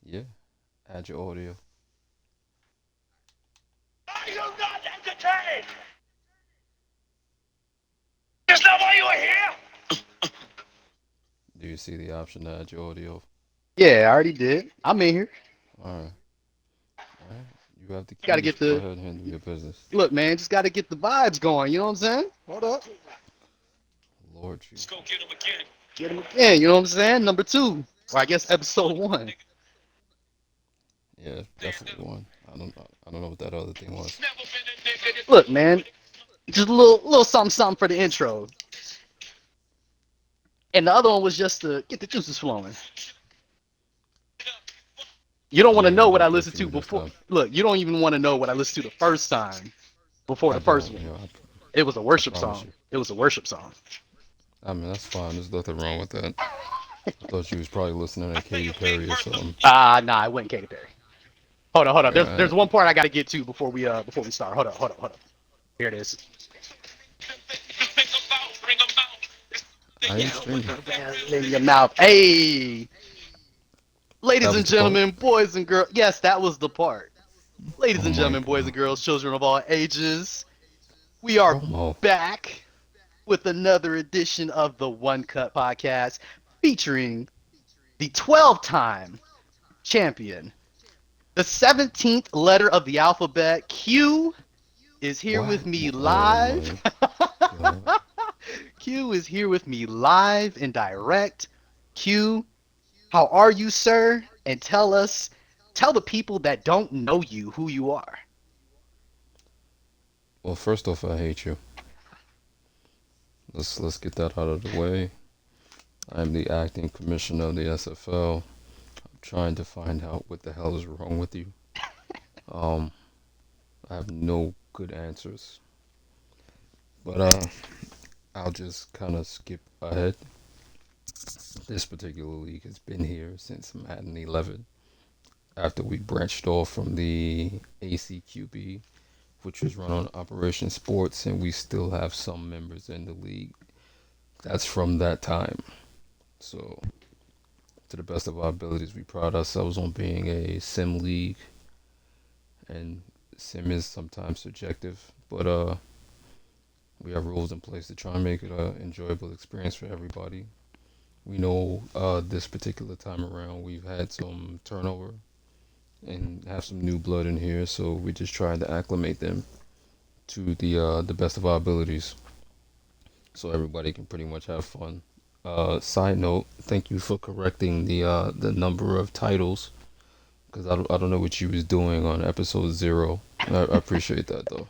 Yeah, add your audio. Are you not entertained? Is that why you are here? Do you see the option to add your audio? Yeah, I already did. I'm in here. All right, all right. You have the Got to keys. get Go the ahead and handle your business. look, man. Just got to get the vibes going. You know what I'm saying? Hold up. Lord Let's go Jesus. get him again. Get him again. You know what I'm saying? Number two, or I guess episode one. Yeah, definitely one. I don't know what that other thing was. Never been a nigga that Look, man. Just a little something, something for the intro. And the other one was just to get the juices flowing. You don't want to Yeah, know we what I have good listened to food this before. time. Look, you don't even want to know what I listened to the first time before I the first don't. one. You know, It was a I worship promise song. you. It was a worship song. I mean, that's fine. There's nothing wrong with that. I thought you was probably listening I to say Katy a big Perry or Bertha. something. Nah, I went Katy Perry. Hold on, hold on. There's Yeah, one part I got to get to before we start. Hold up. Here it is. Think about, bring 'em out. I ain't streaming. In your mouth. Hey, ladies That was and the part. gentlemen, boys and girls. Yes, that was the part. Ladies Oh and my gentlemen, boys and God. girls, children of all ages, we are Promo. back with another edition of the One Cut Podcast featuring the 12-time champion, the 17th letter of the alphabet. Q is here What? with me Oh live. my God. Q is here with me live and direct. Q, how are you, sir? And tell the people that don't know you who you are. Well, first off, I hate you. Let's get that out of the way. I'm the acting commissioner of the SFL. I'm trying to find out what the hell is wrong with you. Um, I have no good answers, but I'll just kind of skip ahead. This particular league has been here since Madden 11. After we branched off from the ACQB, which was run on Operation Sports, and we still have some members in the league. That's from that time. So, to the best of our abilities, we pride ourselves on being a sim league, and sim is sometimes subjective, but we have rules in place to try and make it an enjoyable experience for everybody. We know this particular time around we've had some turnover and have some new blood in here, so we're just trying to acclimate them to the best of our abilities, so everybody can pretty much have fun. Side note, thank you for correcting the number of titles because I don't know what you was doing on episode 0. I appreciate that though,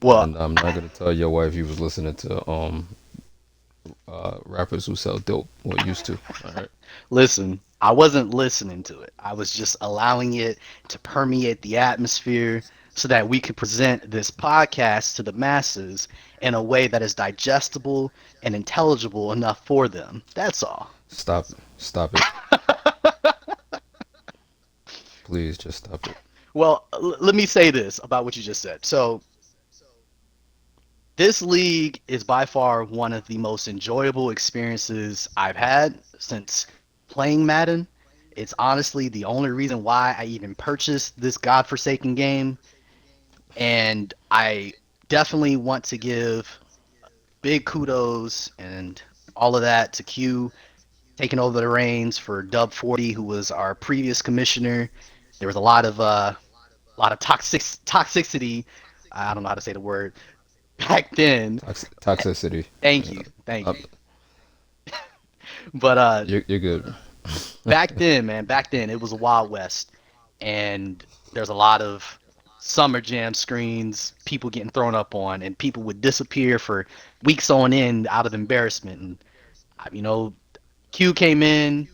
Well, and I'm not gonna tell your wife you was listening to rappers who sell dope or used to. All right. listen, I wasn't listening to it. I was just allowing it to permeate the atmosphere so that we could present this podcast to the masses in a way that is digestible and intelligible enough for them. That's all. Stop it, please, just stop it. Well, let me say this about what you just said. So, this league is by far one of the most enjoyable experiences I've had since playing Madden. It's honestly the only reason why I even purchased this godforsaken game. And I definitely want to give big kudos and all of that to Q taking over the reins for Dub 40, who was our previous commissioner. There was a lot of toxicity. I don't know how to say the word back then. Toxicity. Thank Yeah. you, thank Uh, you. But you're good. back then, man, back then it was a wild west, and there's a lot of summer jam screens, people getting thrown up on, and people would disappear for weeks on end out of embarrassment. And you know, Q came in.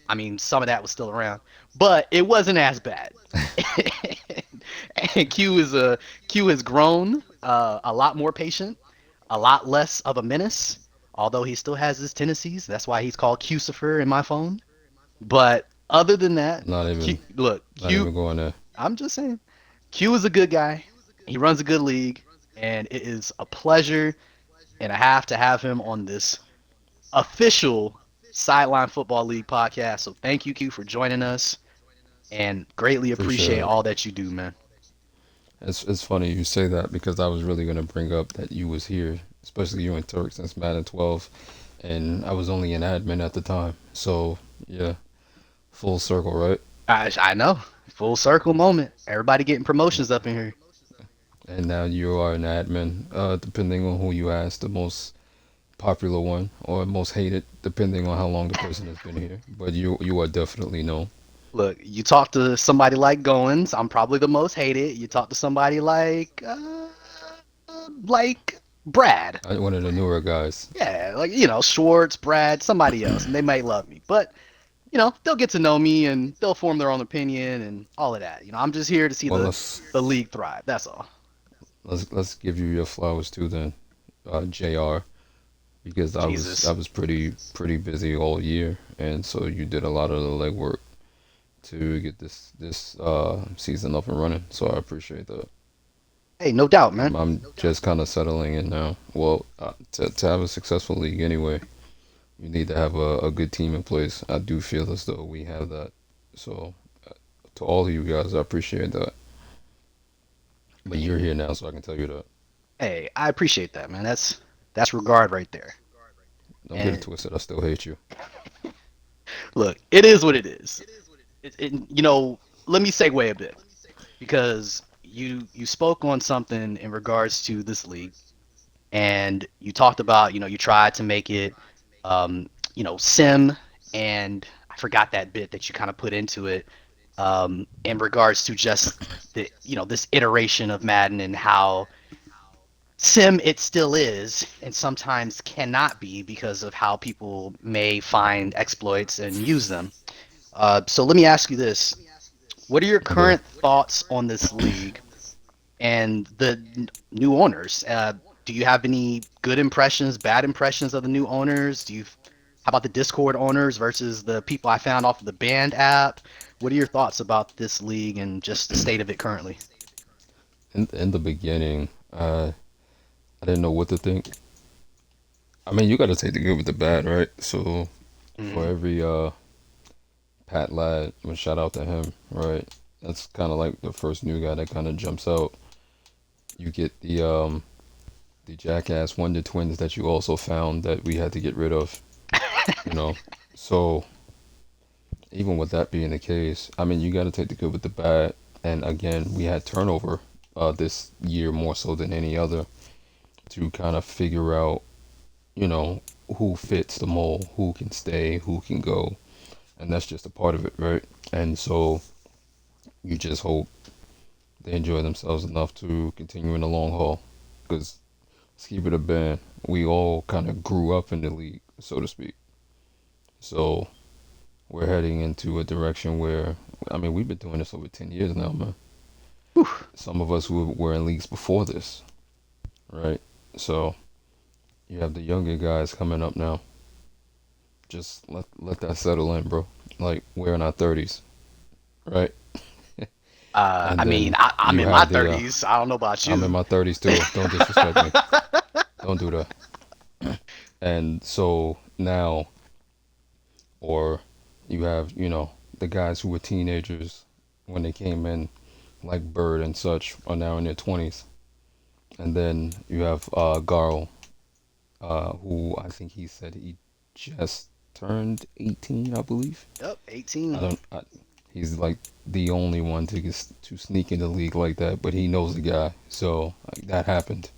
I mean, some of that was still around, but it wasn't as bad. And Q has grown a lot more patient, a lot less of a menace. Although he still has his tendencies, that's why he's called Cucifer in my phone. But other than that, Not even not Q. even going there. I'm just saying, Q is a good guy. He runs a good league, and it is a pleasure and a half to have him on this official Sideline Football League podcast. So thank you, Q, for joining us. and greatly Appreciate appreciate it. all that you do, man. It's funny you say that because I was really gonna bring up that you was here, especially you and Turk since Madden 12, and I was only an admin at the time. So yeah, full circle, right? I know. Full circle moment. Everybody getting promotions up in here. And now you are an admin. Depending on who you ask, the most popular one or most hated, depending on how long the person has been here. But you are definitely known. Look, you talk to somebody like Goins, I'm probably the most hated. You talk to somebody like Brad. One of the newer guys. Yeah, like Schwartz, Brad, somebody else, and they might love me. But they'll get to know me and they'll form their own opinion and all of that. I'm just here to see Well, the league thrive. That's all. let's give you your flowers too then, Jr. Because I Jesus. was pretty busy all year, and so you did a lot of the legwork to get this season up and running. So I appreciate that. Hey, no doubt, man. I'm just kind of settling in now. Well, to have a successful league anyway, you need to have a good team in place. I do feel as though we have that. So to all of you guys, I appreciate that. But you're here now, so I can tell you that. Hey, I appreciate that, man. That's regard right there. Don't get it And twisted. I still hate you. look, it is what it is. Let me segue a bit because you spoke on something in regards to this league, and you talked about you tried to make it sim, and I forgot that bit that you kind of put into it in regards to just the this iteration of Madden and how sim it still is and sometimes cannot be because of how people may find exploits and use them. So let me ask you this: what are your Yeah. current thoughts on this league and the new owners? Do you have any good impressions, bad impressions of the new owners? How about the Discord owners versus the people I found off of the Band app? What are your thoughts about this league and just the state of it currently? In the beginning, I didn't know what to think. I mean, you got to take the good with the bad, right? So for Hmm. every Pat Ladd, well, shout out to him, right? That's kind of like the first new guy that kind of jumps out. You get the Jackass Wonder Twins that you also found that we had to get rid of, you know. So even with that being the case, I mean, you got to take the good with the bad. And again, we had turnover this year more so than any other to kind of figure out, you know, who fits the mold, who can stay, who can go, and that's just a part of it, right? And so you just hope they enjoy themselves enough to continue in the long haul. Because let's keep it a band. We all kind of grew up in the league, so to speak. So we're heading into a direction where, I mean, we've been doing this over 10 years now, man. Whew. Some of us who were in leagues before this, right? So you have the younger guys coming up now. Just let that settle in, bro. Like we're in our 30s, right? And I mean, then I'm you in my have the 30s. I don't know about I'm in you. my 30s too. Don't disrespect me. Don't do that. And so now, or you have, you know, the guys who were teenagers when they came in, like Bird and such, are now in their 20s. And then you have Garl, who I think he said he just turned 18, I believe. Yep, I 18. don't. He's like the only one to sneak in the league like that, but he knows the guy, so like, that happened,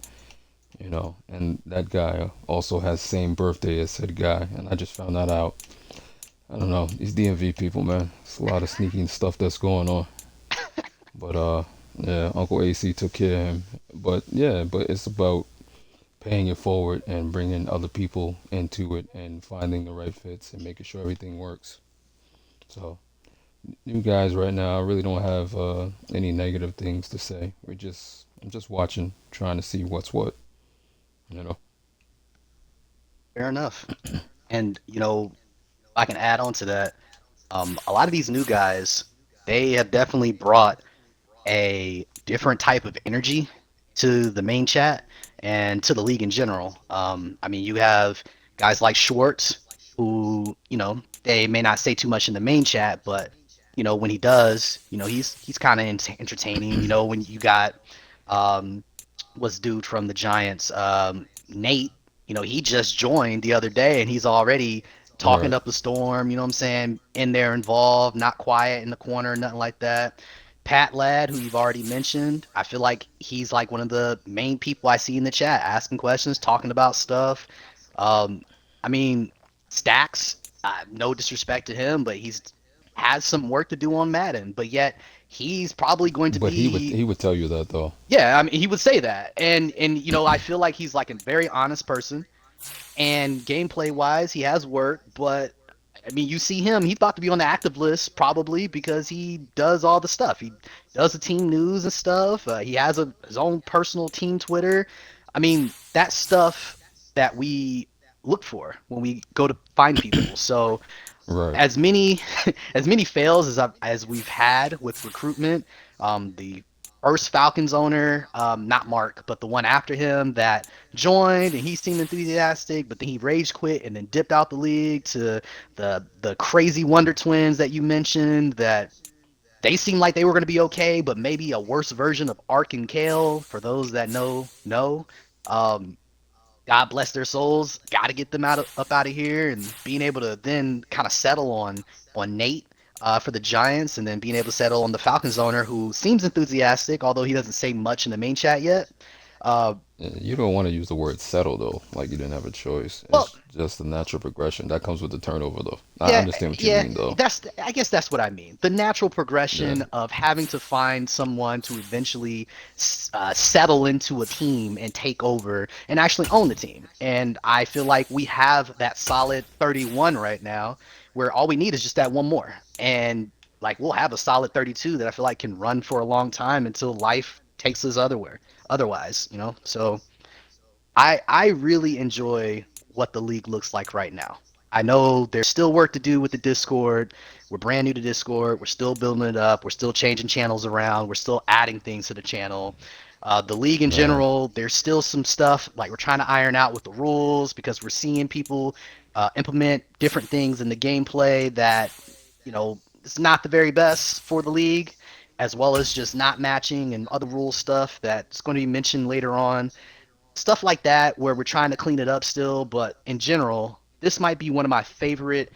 you know. And that guy also has same birthday as said guy, and I just found that out. I don't know these DMV people, man. It's a lot of sneaking stuff that's going on. But yeah, Uncle AC took care of him. But yeah, but it's about paying it forward and bringing other people into it and finding the right fits and making sure everything works. So new guys right now, I really don't have any negative things to say. I'm just watching, trying to see what's what. You know. Fair enough. And I can add on to that. A lot of these new guys, they have definitely brought a different type of energy to the main chat and to the league in general. I mean, you have guys like Schwartz, who they may not say too much in the main chat, but when he does, he's kind of entertaining. When you got um, what's dude from the Giants, Nate. He just joined the other day and he's already talking Right. up the storm. You know what I'm saying? In there, involved, not quiet in the corner, nothing like that. Pat Ladd, who you've already mentioned, I feel like he's like one of the main people I see in the chat, asking questions, talking about stuff. Um, I mean, Stacks, no disrespect to him, but he's has some work to do on Madden, but yet he's probably going to But he would be. he would tell you that though. Yeah, I mean, he would say that, and I feel like he's like a very honest person, and gameplay wise, he has work, but I mean, you see him, he's about to be on the active list probably because he does all the stuff. He does the team news and stuff. He has his own personal team Twitter. I mean, that stuff that we look for when we go to find people. So Right. as many as many fails as we've had with recruitment, the first Falcons owner, not Mark, but the one after him that joined and he seemed enthusiastic, but then he rage quit and then dipped out the league to the crazy Wonder Twins that you mentioned that they seemed like they were going to be okay, but maybe a worse version of Ark and Kale for those that know. Um, God bless their souls. Got to get them up out of here, and being able to then kind of settle on Nate for the Giants, and then being able to settle on the Falcons owner who seems enthusiastic, although he doesn't say much in the main chat yet. Uh, You don't want to use the word settle though, like you didn't have a choice. well, It's just the natural progression that comes with the turnover though. I yeah, understand what you yeah, mean though. that's I guess that's what I mean. The natural Yeah. progression of having to find someone to eventually settle into a team and take over and actually own the team. And I feel like we have that solid 31 right now, where all we need is just that one more. And like we'll have a solid 32 that I feel like can run for a long time until life takes us otherwhere. Otherwise. So I really enjoy what the league looks like right now. I know there's still work to do with the Discord. We're brand new to Discord. We're still building it up. We're still changing channels around. We're still adding things to the channel. The league in Right. general, there's still some stuff like we're trying to iron out with the rules because we're seeing people implement different things in the gameplay that, it's not the very best for the league, as well as just not matching and other rule stuff that's going to be mentioned later on, stuff like that where we're trying to clean it up still. But in general, this might be one of my favorite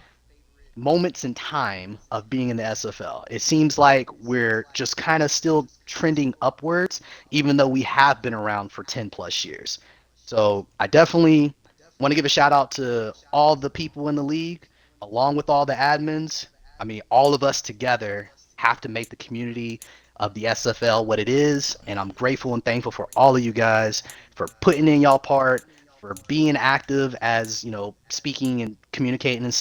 moments in time of being in the SFL. It seems like we're just kind of still trending upwards, even though we have been around for 10 plus years. So I definitely want to give a shout out to all the people in the league, along with all the admins. I mean, all of us together have to make the community of the SFL what it is. And I'm grateful and thankful for all of you guys for putting in y'all part, for being active as, speaking and communicating and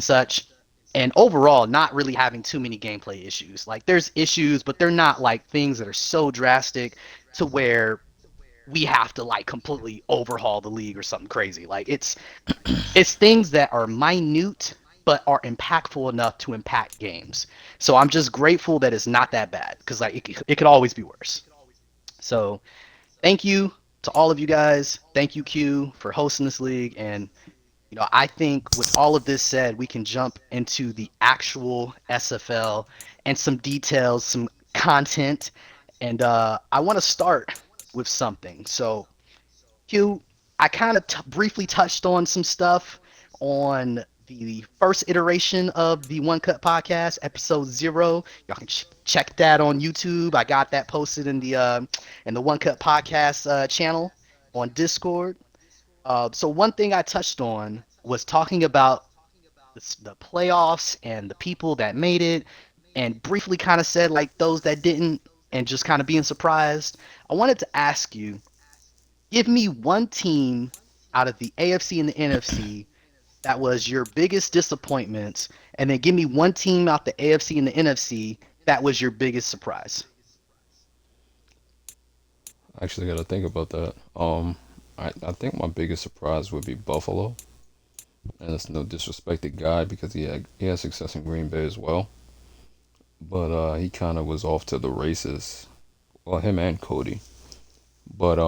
such, and overall not really having too many gameplay issues. Like there's issues, but they're not like things that are so drastic to where we have to like completely overhaul the league or something crazy. Like it's things that are minute but are impactful enough to impact games. So I'm just grateful that it's not that bad because like it could always be worse. So thank you to all of you guys. Thank you, Q, for hosting this league. And I think with all of this said, we can jump into the actual SFL and some details, some content. And I want to start with something. So, Q, I kind of briefly touched on some stuff on the first iteration of the One Cut podcast, episode 0. Y'all can check that on YouTube. I got that posted in the One Cut podcast channel on Discord. So one thing I touched on was talking about the playoffs and the people that made it, and briefly kind of said like those that didn't, and just kind of being surprised. I wanted to ask you, give me one team out of the AFC and the NFC that was your biggest disappointment, and then give me one team out the AFC and the NFC that was your biggest surprise. I actually got to think about that. I think my biggest surprise would be Buffalo, and it's no disrespect to Guy because he had success in Green Bay as well, but he kind of was off to the races. Well, him and Cody, but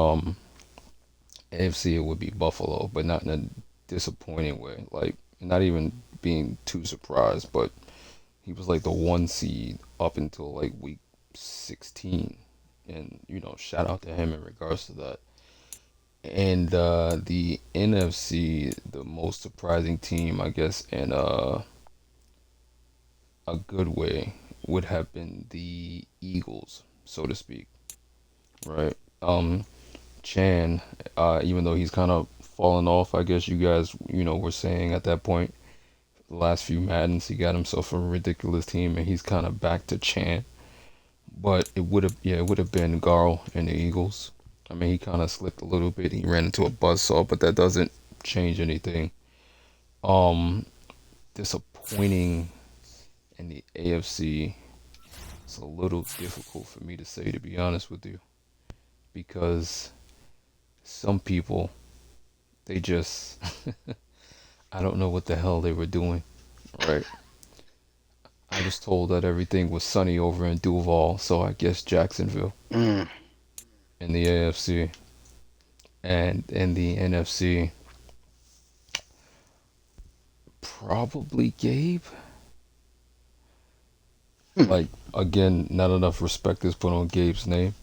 AFC it would be Buffalo, but not in a disappointing way. Like not even being too surprised, but He was like the one seed up until like week 16, and shout out to him in regards to that. And the NFC, the most surprising team, I guess, in a good way, would have been the Eagles, so to speak, right? Chan, even though he's kind of fallen off, I guess you guys, were saying at that point, the last few Maddens, he got himself a ridiculous team, and he's kind of back to Chan. But it would have been Garl and the Eagles. I mean, he kind of slipped a little bit. He ran into a buzzsaw, but that doesn't change anything. Um, Disappointing in the AFC. It's a little difficult for me to say, to be honest with you, because some people, they just, I don't know what the hell they were doing, right? I was told that everything was sunny over in Duval, so I guess Jacksonville Mm. in the AFC. And in the NFC, probably Gabe. Hmm. Like, again, not enough respect is put on Gabe's name.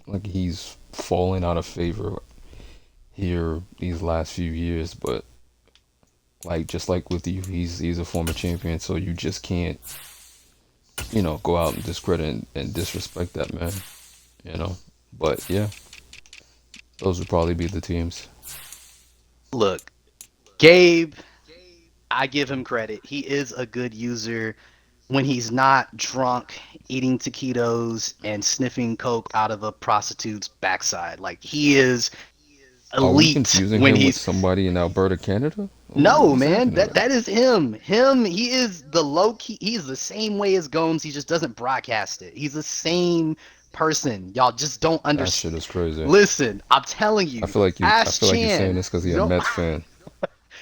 Like, he's fallen out of favor here these last few years, but like just like with you, he's a former champion, so you just can't, go out and discredit and disrespect that man, you know. But yeah, those would probably be the teams. Look, Gabe, I give him credit. He is a good user when he's not drunk, eating taquitos, and sniffing coke out of a prostitute's backside. Like he is Are we elite confusing when him with he's somebody in Alberta, Canada? no What's man. happening, That man? that is him. He is the low key. He's the same way as Gomes. He just doesn't broadcast it. He's the same person. Y'all just don't That understand. shit is crazy. Listen, I'm telling you, I ask feel like you're saying Chan. this because he's a No, Mets fan.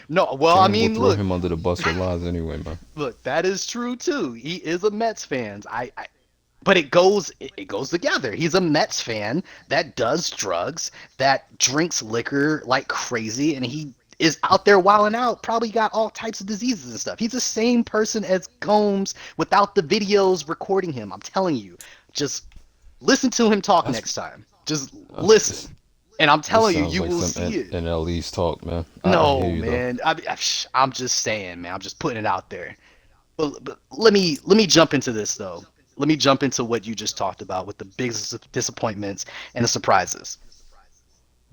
no. Well, I Chan will mean, throw look, him under the bus with lies anyway, man. look. That is true too. He is a Mets fan. But it goes together. He's a Mets fan that does drugs, that drinks liquor like crazy, and he is out there wilding out. Probably got all types of diseases and stuff. He's the same person as Gomes without the videos recording him. I'm telling you, just listen to him talk That's next time. Just that's this. listen, and I'm This telling you, sounds you like will some see it. NL talk, man. I hear No, you though. man. I'm just saying, man. I'm just putting it out there. But let me jump into this though. Let me jump into what you just talked about with the biggest disappointments and the surprises.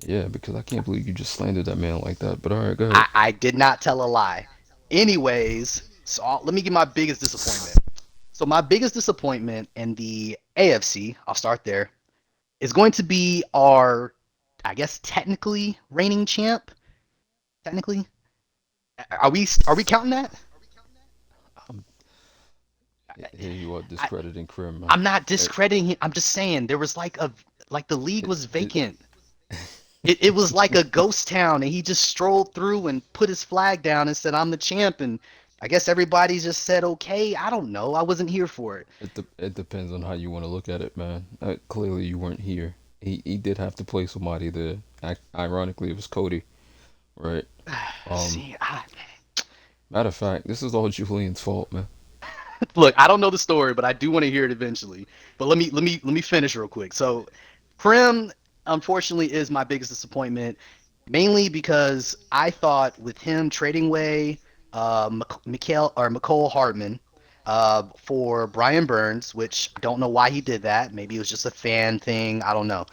Yeah, because I can't believe you just slandered that man like that. But all right, go ahead. I did not tell a lie. Anyways, so let me give my biggest disappointment. So my biggest disappointment in the AFC, I'll start there, is going to be our, I guess technically reigning champ. Technically, are we counting that? I'm, Here you are I, discrediting Krim, man. I'm not It, discrediting him. I'm just saying there was like the league it, was it, vacant. It was like a ghost town, and he just strolled through and put his flag down and said, "I'm the champ." And I guess everybody just said, "Okay." I don't know. I wasn't here for it. it depends on how you want to look at it, man. Clearly, you weren't here. He did have to play somebody there. Ironically, it was Cody, right? Um, See, Matter of fact, this is all Julian's fault, man. look, I don't know the story, but I do want to hear it eventually. But let me finish real quick. So, Prim, unfortunately, is my biggest disappointment, mainly because I thought with him trading away McCole Hartman for Brian Burns, which I don't know why he did that. Maybe it was just a fan thing. I don't know.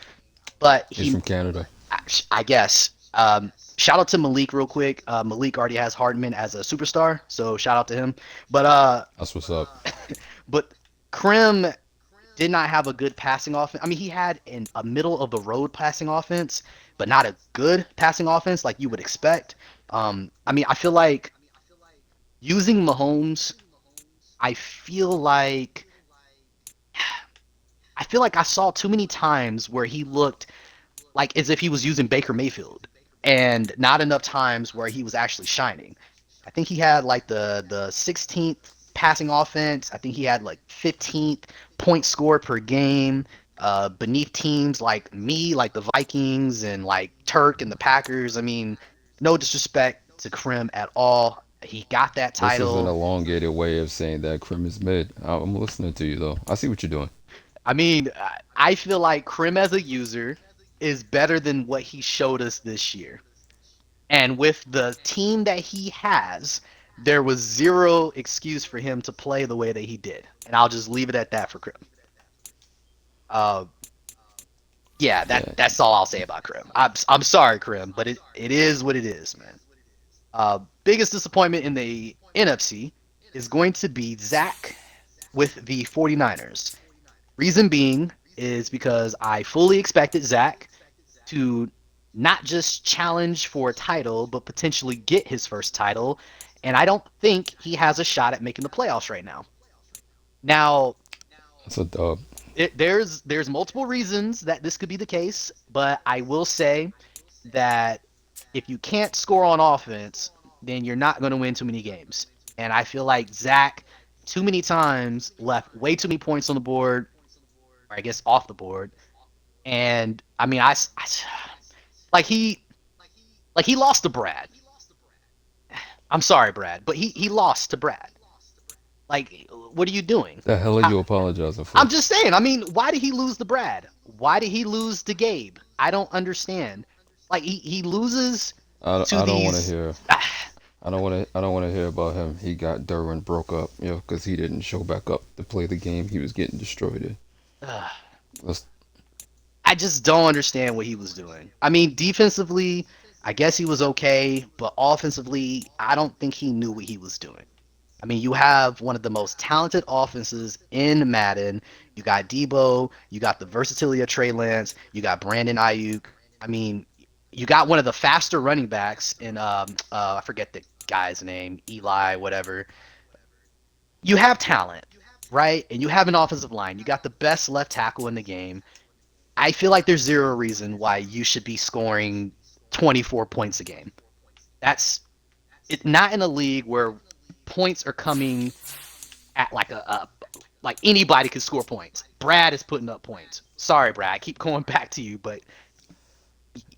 But He's from Canada. I guess. Shout out to Malik real quick. Malik already has Hardman as a superstar, so shout out to him. But That's what's up. but Krim did not have a good passing offense. I mean, he had a middle of the road passing offense, but not a good passing offense like you would expect. I mean, I feel like using Mahomes, I feel like I saw too many times where he looked like as if he was using Baker Mayfield, and not enough times where he was actually shining. I think he had like the 16th passing offense. I think he had like 15th point score per game. Beneath teams like me, like the Vikings and like Turk and the Packers. I mean, no disrespect to Krim at all. He got that This is an title. elongated way of saying that Krim is mid. I'm listening to you though. I see what you're doing. I mean, I feel like Krim as a user is better than what he showed us this year. And with the team that he has, there was zero excuse for him to play the way that he did. And I'll just leave it at that for Krim. Uh, yeah, Yeah, that's all I'll say about Krim. I'm sorry, Krim, but it is what it is, man. Biggest disappointment in the NFC is going to be Zach with the 49ers. Reason being is because I fully expected Zach to not just challenge for a title, but potentially get his first title. And I don't think he has a shot at making the playoffs right now. Now, that's a dub. there's multiple reasons that this could be the case, but I will say that if you can't score on offense, then you're not going to win too many games. And I feel like Zach too many times left way too many points on the board, or I guess off the board. And I mean, like he lost to Brad. I'm sorry, Brad, but he lost to Brad. Like, what are you doing? The hell are I, you apologizing for? I'm just saying. I mean, why did he lose to Brad? Why did he lose to Gabe? I don't understand. Like he loses to I don't want to these. hear. I don't want to hear about him. He got Derwin broke up, because he didn't show back up to play the game he was getting destroyed in. That's, I just don't understand what he was doing. I mean, defensively, I guess he was okay, but offensively, I don't think he knew what he was doing. I mean, you have one of the most talented offenses in Madden. You got Debo, you got the versatility of Trey Lance, you got Brandon Ayuk. I mean, you got one of the faster running backs in I forget the guy's name, Eli, whatever. You have talent, right? And you have an offensive line. You got the best left tackle in the game. I feel like there's zero reason why you should be scoring 24 points a game. That's it. Not in a league where points are coming at like anybody can score points. Brad is putting up points. Sorry, Brad. I keep going back to you, but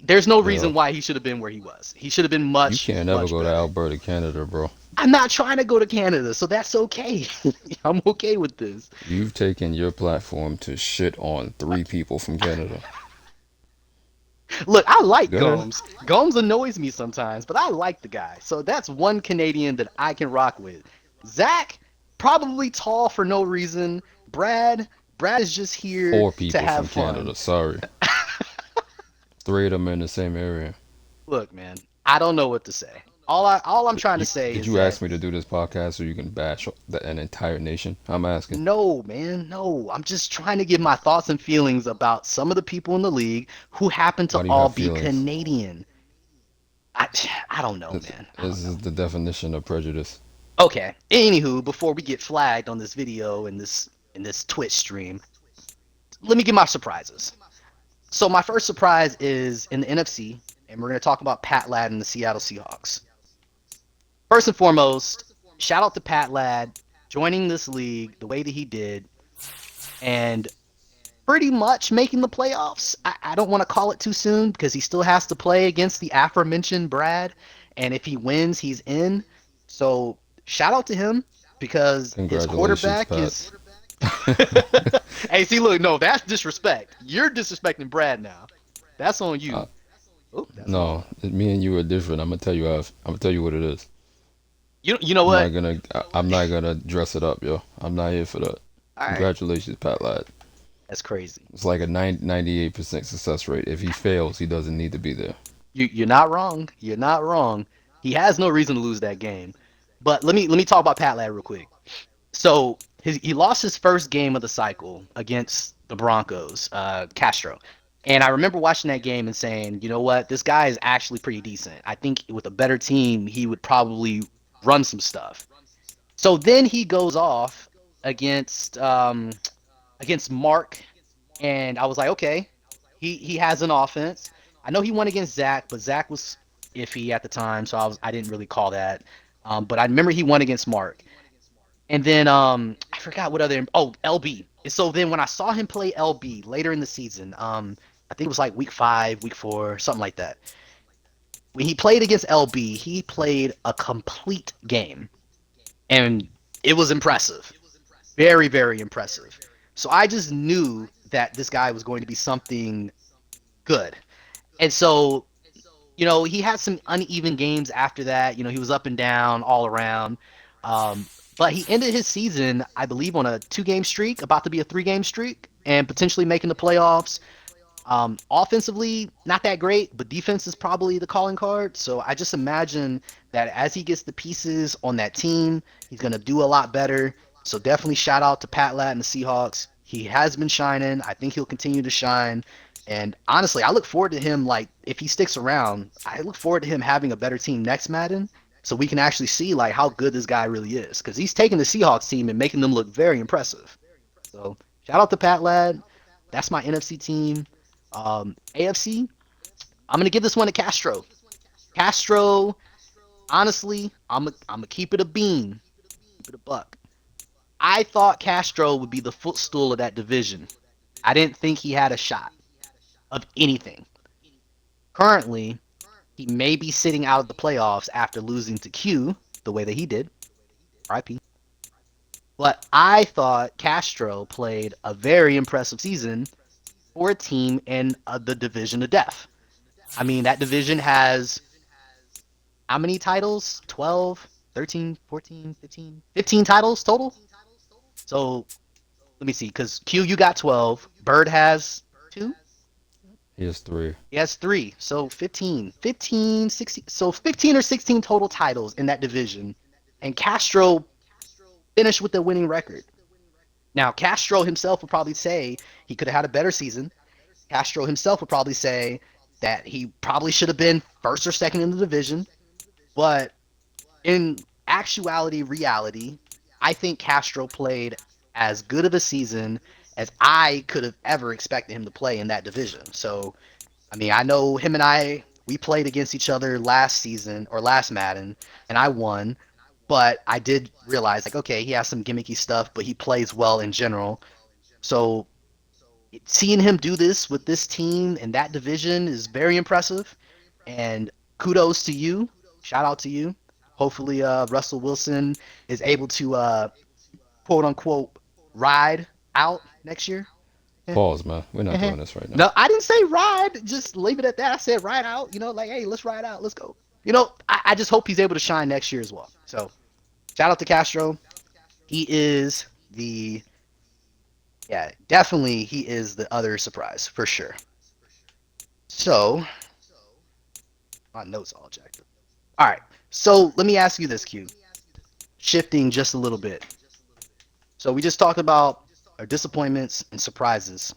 there's no yo, reason why he should have been where he was. He should have been you much, can't ever much go to better. Alberta, Canada, bro. I'm not trying to go to Canada, so that's okay. I'm okay with this. You've taken your platform to shit on three people from Canada. Look, I like Go ahead. Gomes. Gomes annoys me sometimes, but I like the guy. So that's one Canadian that I can rock with. Zach, probably tall for no reason. Brad is just here Four to people have from fun. Canada. Sorry, three of them in the same area. Look, man, I don't know what to say. All I'm trying to say Did is you that ask me to do this podcast so you can bash an entire nation? I'm asking. no, man, no. I'm just trying to give my thoughts and feelings about some of the people in the league who happen to Why do you all have be feelings? Canadian. I I don't know, This, man. I this don't is know. the definition of prejudice. Okay. Anywho, before we get flagged on this video and this Twitch stream, let me give my surprises. So my first surprise is in the NFC, and we're going to talk about Pat Ladd and the Seattle Seahawks. First and foremost, shout out to Pat Ladd joining this league the way that he did, and pretty much making the playoffs. I don't want to call it too soon because he still has to play against the aforementioned Brad, and if he wins, he's in. So shout out to him because his Congratulations, quarterback Pat. is. Hey, see, look, no, that's disrespect. You're disrespecting Brad now. That's on uh, you. Oh, that's on you. no, me and you are different. I'm gonna tell you how. I'm gonna tell you what it is. You know what? I'm not gonna dress it up, yo. I'm not here for that. All right, Congratulations, Pat Ladd. that's crazy. It's like a 98% success rate. If he fails, he doesn't need to be there. You're not wrong. You're not wrong. He has no reason to lose that game. But let me talk about Pat Ladd real quick. So he lost his first game of the cycle against the Broncos, Castro. And I remember watching that game and saying, you know what, this guy is actually pretty decent. I think with a better team, he would probably run some stuff. So then he goes off against against Mark, and I was like, okay, he has an offense. I know he won against Zach, but Zach was iffy at the time, so I didn't really call that. But I remember he won against Mark. And then I forgot what other LB. And so then when I saw him play LB later in the season, I think it was like week 5, week 4, something like that. when he played against LB, he played a complete game, and it was impressive, very very impressive. So I just knew that this guy was going to be something good, and so he had some uneven games after that. He was up and down all around. But he ended his season, I believe, on a 2-game streak, about to be a 3-game streak, and potentially making the playoffs. Offensively, not that great, but defense is probably the calling card. So I just imagine that as he gets the pieces on that team, he's going to do a lot better. So definitely shout out to Pat Lat and the Seahawks. He has been shining. I think he'll continue to shine. And honestly, I look forward to him, like, if he sticks around, I look forward to him having a better team next Madden so we can actually see, like, how good this guy really is. Because he's taking the Seahawks team and making them look very impressive. So shout out to Pat Ladd. That's my NFC team. AFC, I'm gonna give this one to Castro. Castro, honestly, I'm gonna keep it a bean, keep it a buck. I thought Castro would be the footstool of that division. I didn't think he had a shot of anything. Currently, he may be sitting out of the playoffs after losing to Q the way that he did. RIP. But I thought Castro played a very impressive season for a team in the division of death. I mean, that division has how many titles? 12, 13, 14, 15, 15 titles total? So let me see, because Q, you got 12. Bird has two. He has three. He has three. So 15, 15, 16. So 15 or 16 total titles in that division. And Castro finished with a winning record. Now, Castro himself would probably say he could have had a better season. Castro himself would probably say that he probably should have been first or second in the division. But in actuality, reality, I think Castro played as good of a season as I could have ever expected him to play in that division. So, I mean, I know him and we played against each other last season or last Madden, and I won. But I did realize, like, okay, he has some gimmicky stuff, but he plays well in general. So, seeing him do this with this team and that division is very impressive. And kudos to you. Shout out to you. Hopefully, Russell Wilson is able to quote unquote ride out next year. Pause, man. We're not doing this right now. No, I didn't say ride. Just leave it at that. I said ride out. Like, hey, let's ride out. Let's go. I just hope he's able to shine next year as well. So, shout out to Castro. He is the Yeah, definitely he is the other surprise for sure. So, my notes all jacked up. All right. So, let me ask you this, Q. Shifting just a little bit. So, we just talked about our disappointments and surprises.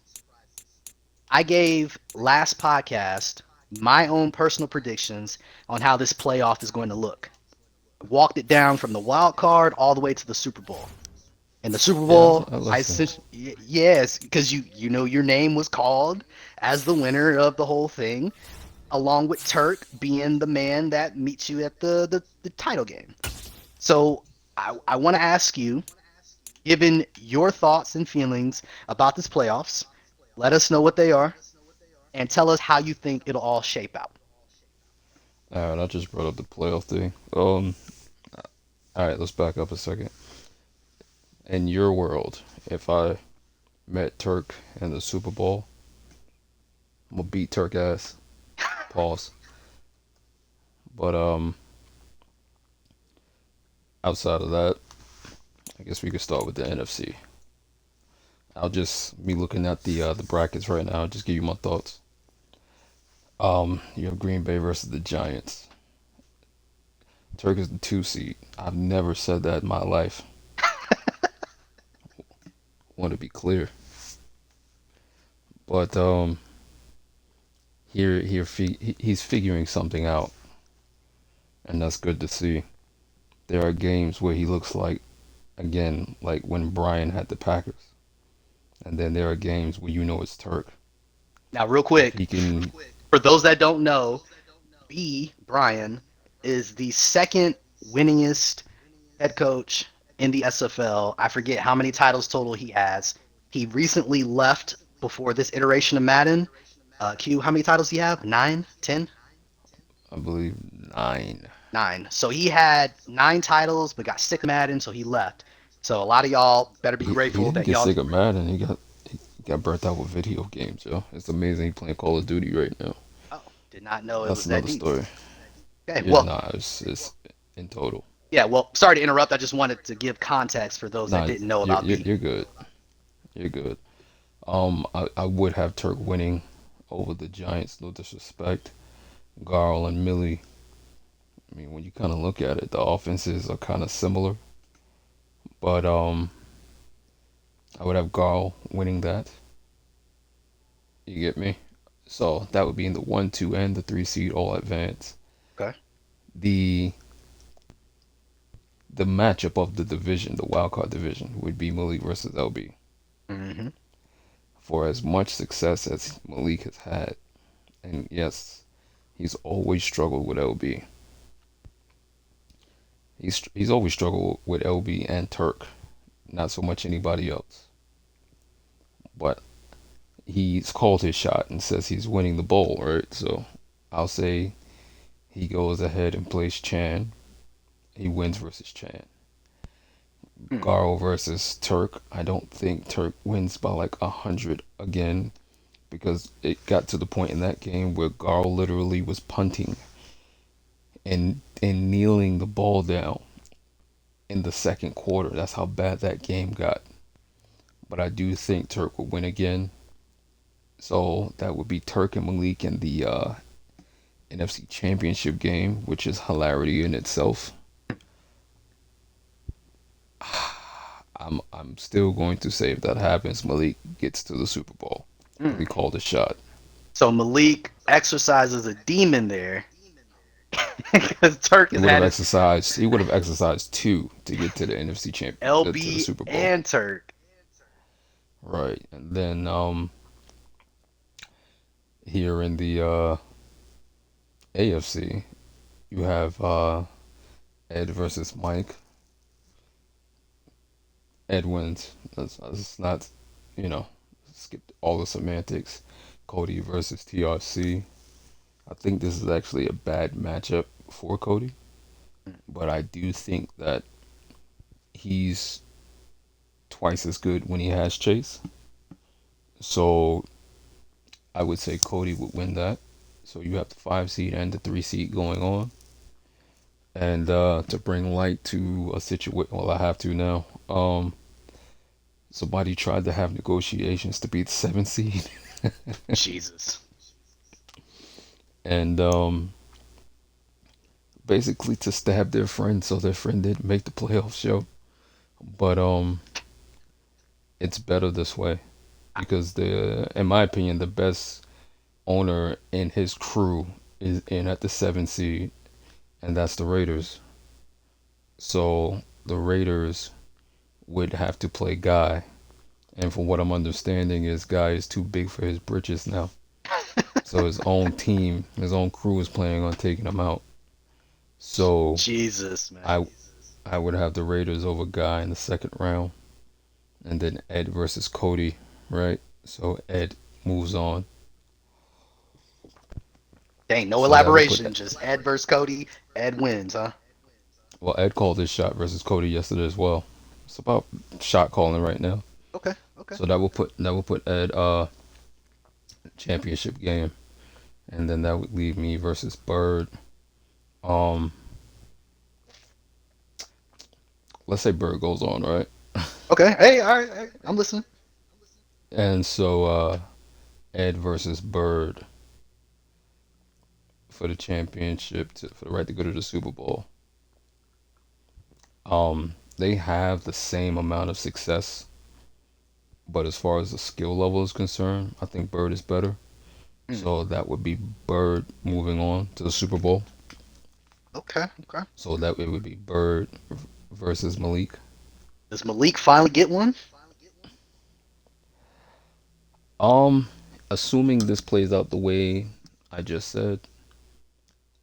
I gave last podcast my own personal predictions on how this playoff is going to look. Walked it down from the wild card all the way to the Super Bowl. In the Super Yeah, Bowl, I I listen. sent yes, because your name was called as the winner of the whole thing, along with Turk being the man that meets you at the title game. So I want to ask you, given your thoughts and feelings about this playoffs, let us know what they are and tell us how you think it'll all shape out. All right, I just brought up the playoff thing. All right, let's back up a second. In your world, if I met Turk in the Super Bowl, I'm gonna beat Turk ass. Pause. But outside of that, I guess we could start with the NFC. I'll just be looking at the brackets right now. Just give you my thoughts. You have Green Bay versus the Giants. Turk is the 2 seed. I've never said that in my life. Want to be clear, but he's figuring something out, and that's good to see. There are games where he looks like, again, like when Brian had the Packers, and then there are games where you know it's Turk. Now, real If quick, he can, for those that don't know, B Brian is the second winningest head coach in the SFL. I forget how many titles total he has. He recently left before this iteration of Madden. Q, how many titles do you have? 9, 10? I believe 9. 9. So he had 9 titles, but got sick of Madden, so he left. So a lot of y'all better be He grateful didn't that get y'all. sick of Madden. He got burnt out with video games, yo. It's amazing he playing Call of Duty right now. Oh, did not know it That's was that another deep. story. Okay, Yeah, well, nah, it's in total. yeah, well, sorry to interrupt. I just wanted to give context for those that Nah, didn't know you're about you're, the. you're good. You're good. I would have Turk winning over the Giants, no disrespect. Garl and Millie. I mean, when you kind of look at it, the offenses are kind of similar, but I would have Garl winning that. You get me? So that would be in the 1, 2, and the 3 seed all advance. Okay. The the matchup of the division, the wild card division, would be Malik versus LB. Mm-hmm. For as much success as Malik has had, and yes, he's always struggled with LB. He's always struggled with LB and Turk, not so much anybody else. But he's called his shot and says he's winning the bowl, right? So I'll say he goes ahead and plays Chan. He wins versus Chan. Hmm. Garo versus Turk. I don't think Turk wins by like 100 again because it got to the point in that game where Garo literally was punting and kneeling the ball down in the second quarter. That's how bad that game got. But I do think Turk will win again. So that would be Turk and Malik in the NFC Championship game, which is hilarity in itself. I'm still going to say if that happens, Malik gets to the Super Bowl because he Mm. called a shot. So Malik exercises a demon there because Turk He has would have had his exercised. He would have exercised 2 to get to the NFC to the LB Super Bowl. and Turk. Right, and then here in the AFC, you have Ed versus Mike. Ed wins. That's not, you know, skip all the semantics. Cody versus TRC. I think this is actually a bad matchup for Cody, but I do think that he's twice as good when he has Chase. So I would say Cody would win that. So you have the 5 seed and the 3 seed going on. And to bring light to a situation, well, I have to now. Somebody tried to have negotiations to be the 7 seed, Jesus. and basically to stab their friend, so their friend didn't make the playoff show. But it's better this way because in my opinion, the best owner in his crew is in at the 7 seed, and that's the Raiders. So the Raiders would have to play Guy, and from what I'm understanding, is Guy is too big for his britches now. So his own team, his own crew is planning on taking him out. So Jesus, man. I I would have the Raiders over Guy in the second round, and then Ed versus Cody, right? So Ed moves on. Dang, no So that would put elaboration. Just Ed versus Cody. Ed wins, huh? well Ed called his shot versus Cody yesterday as well. It's about shot calling right now. Okay, okay. So that will put Ed championship game, and then that would leave me versus Bird. Um, let's say Bird goes on, right? Okay. Hey, all right. Hey, I'm listening. And so Ed versus Bird for the championship for the right to go to the Super Bowl. They have the same amount of success, but as far as the skill level is concerned, I think Bird is better. Mm. So that would be Bird moving on to the Super Bowl. Okay, okay. So that it would be Bird versus Malik. Does Malik finally get one? Um, Assuming this plays out the way I just said,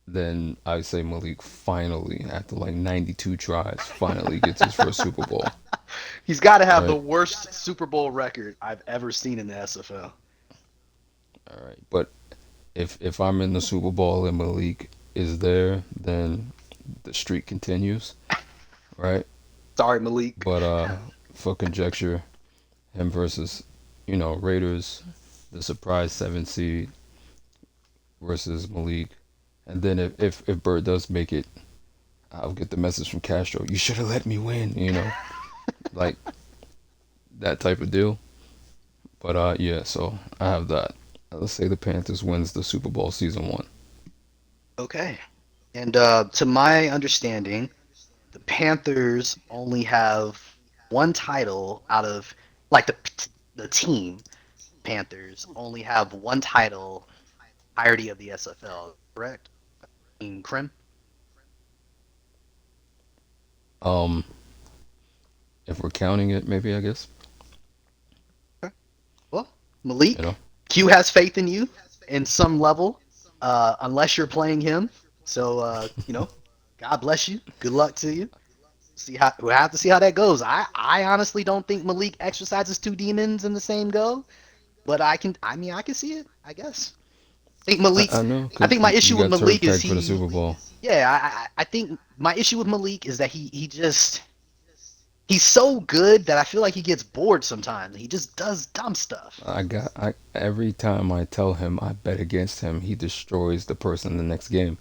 then I say Malik finally, after like 92 tries, finally gets his first Super Bowl. He's got to have the Right. worst Super Bowl record I've ever seen in the SFL. All right. But if I'm in the Super Bowl and Malik is there, then the streak continues, right? Sorry, Malik. But for conjecture, him versus, Raiders, the surprise 7 seed versus Malik, and then if Bird does make it, I'll get the message from Castro. You should have let me win, like that type of deal. But yeah, so I have that. Let's say the Panthers wins the Super Bowl season one. Okay. And to my understanding, the Panthers only have one title out of like the team Panthers only have one title entirety of the SFL, correct? In Krim? Um, if we're counting it, maybe I guess. Well, You Malik, know, Q has faith in you in some level, unless you're playing him. So God bless you. Good luck to you. See how we'll have to see how that goes. I honestly don't think Malik exercises two demons in the same go, but I can see it. I guess. I think I Malik's. know I because think my you issue with got turf Malik is pegged for the he. Super Bowl. Yeah, I think my issue with Malik is that he just he's so good that I feel like he gets bored sometimes. He just does dumb stuff. I every time I tell him I bet against him, he destroys the person in the next game.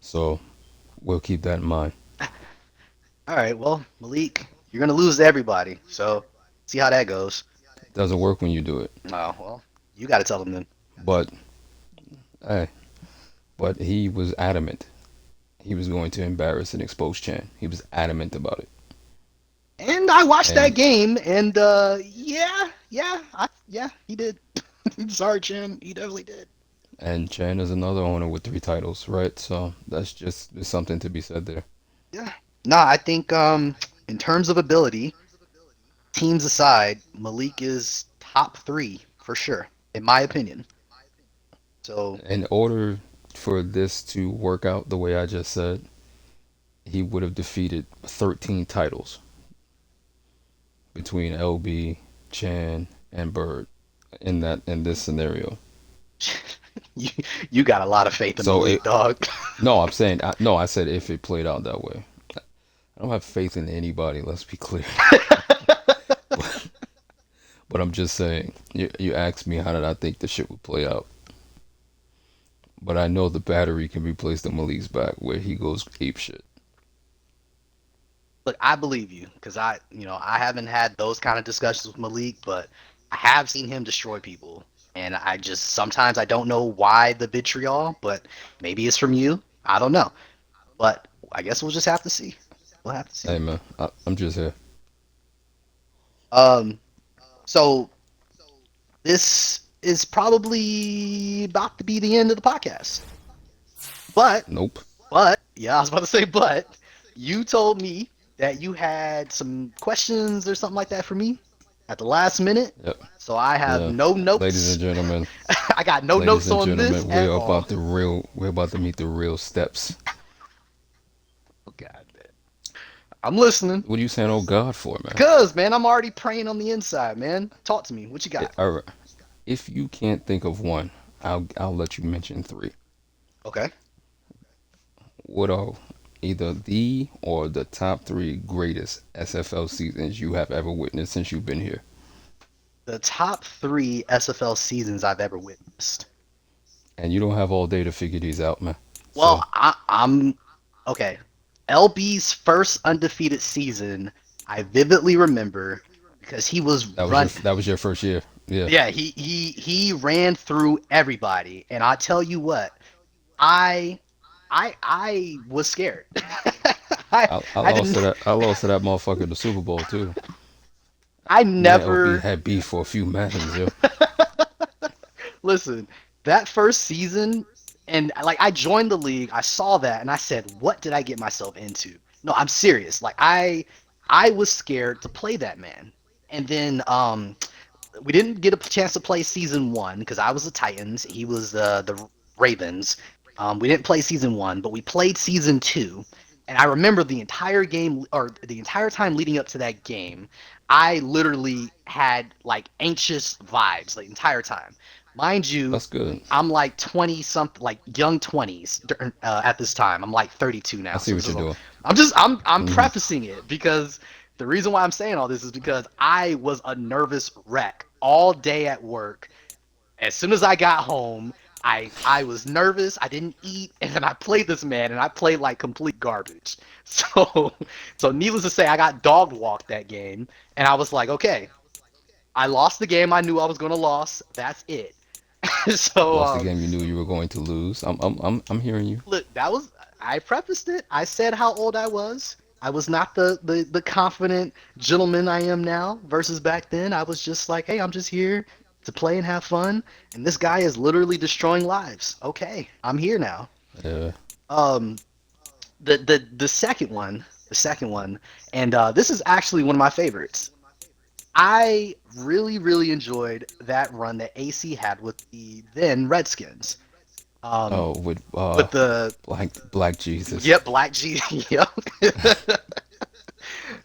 So we'll keep that in mind. All right, well, Malik, you're gonna lose to everybody, so see how that goes. Doesn't work when you do it. Oh well, you got to tell them then. But hey, but he was adamant. He was going to embarrass and expose Chan. He was adamant about it. And I watched that And game, and yeah, he did. Sorry, Chin, he definitely did. Chan is another owner with 3 titles, right? So that's just there's something to be said there. Yeah. No, I think in terms of ability, teams aside, Malik is top three for sure, in my opinion. So In order for this to work out the way I just said, he would have defeated 13 titles between LB, Chan, and Bird in this scenario. you you got a lot of faith in So Malik, it dog. no, I'm saying no, I said if it played out that way. I don't have faith in anybody, let's be clear. But, but I'm just saying, you asked me how did I think the shit would play out. But I know the battery can be placed in Malik's back where he goes ape shit. Look, I believe you because I haven't had those kind of discussions with Malik, but I have seen him destroy people, and I just sometimes I don't know why the vitriol, but maybe it's from you. I don't know, but I guess we'll just have to see. We'll have to see. Hey man, I'm just here. Um, so this is probably about to be the end of the podcast, but Nope. yeah, I was about to say, but you told me that you had some questions or something like that for me at the last minute. Yep. So I have Yeah. no Ladies notes. and gentlemen, I got no ladies notes and on this gentlemen, at all. we're about to meet the real steps. Oh, God, man. I'm listening. What are you saying, oh God, for, man? Cause man, I'm already praying on the inside, man. Talk to me. What you got? All right. If you can't think of one, I'll let you mention 3. Okay. What are either the or the top 3 greatest SFL seasons you have ever witnessed since you've been here? The top 3 SFL seasons I've ever witnessed. And you don't have all day to figure these out, man. So Well, I'm okay. LB's first undefeated season, I vividly remember because he was run. that was your first year. Yeah. Yeah, he ran through everybody, and I tell you what, I I was scared. I I lost didn't. to that. I lost to that motherfucker in the Super Bowl too. I Me and LB never had beef for a few matches, yo. listen. That first season, and like I joined the league, I saw that, and I said, "What did I get myself into?" No, I'm serious. Like I was scared to play that man, and then we didn't get a chance to play season one because I was the Titans. He was the Ravens. We didn't play season one, but we played season two. And I remember the entire game, or the entire time leading up to that game, I literally had like anxious vibes the entire time. Mind you, That's good. I'm like 20 something, like young 20s at this time. I'm like 32 I now. see So what this you're is doing. I'm Hmm. prefacing it because the reason why I'm saying all this is because I was a nervous wreck all day at work. As soon as I got home, I was nervous. I didn't eat, and then I played this man, and I played like complete garbage. So needless to say, I got dog walked that game, and I was like, okay, I lost the game. I knew I was gonna lose. That's it. so Lost the game you knew you were going to lose. I'm hearing you. look, that was I prefaced it. I said how old I was. I was not the confident gentleman I am now versus back then. I was just like, hey, I'm just here to play and have fun. And this guy is literally destroying lives. Okay, I'm here now. Yeah. Um, the second one, and this is actually one of my favorites. I really enjoyed that run that AC had with the then Redskins. Um, Oh, with with the Black Jesus. yep, Black G. Yep.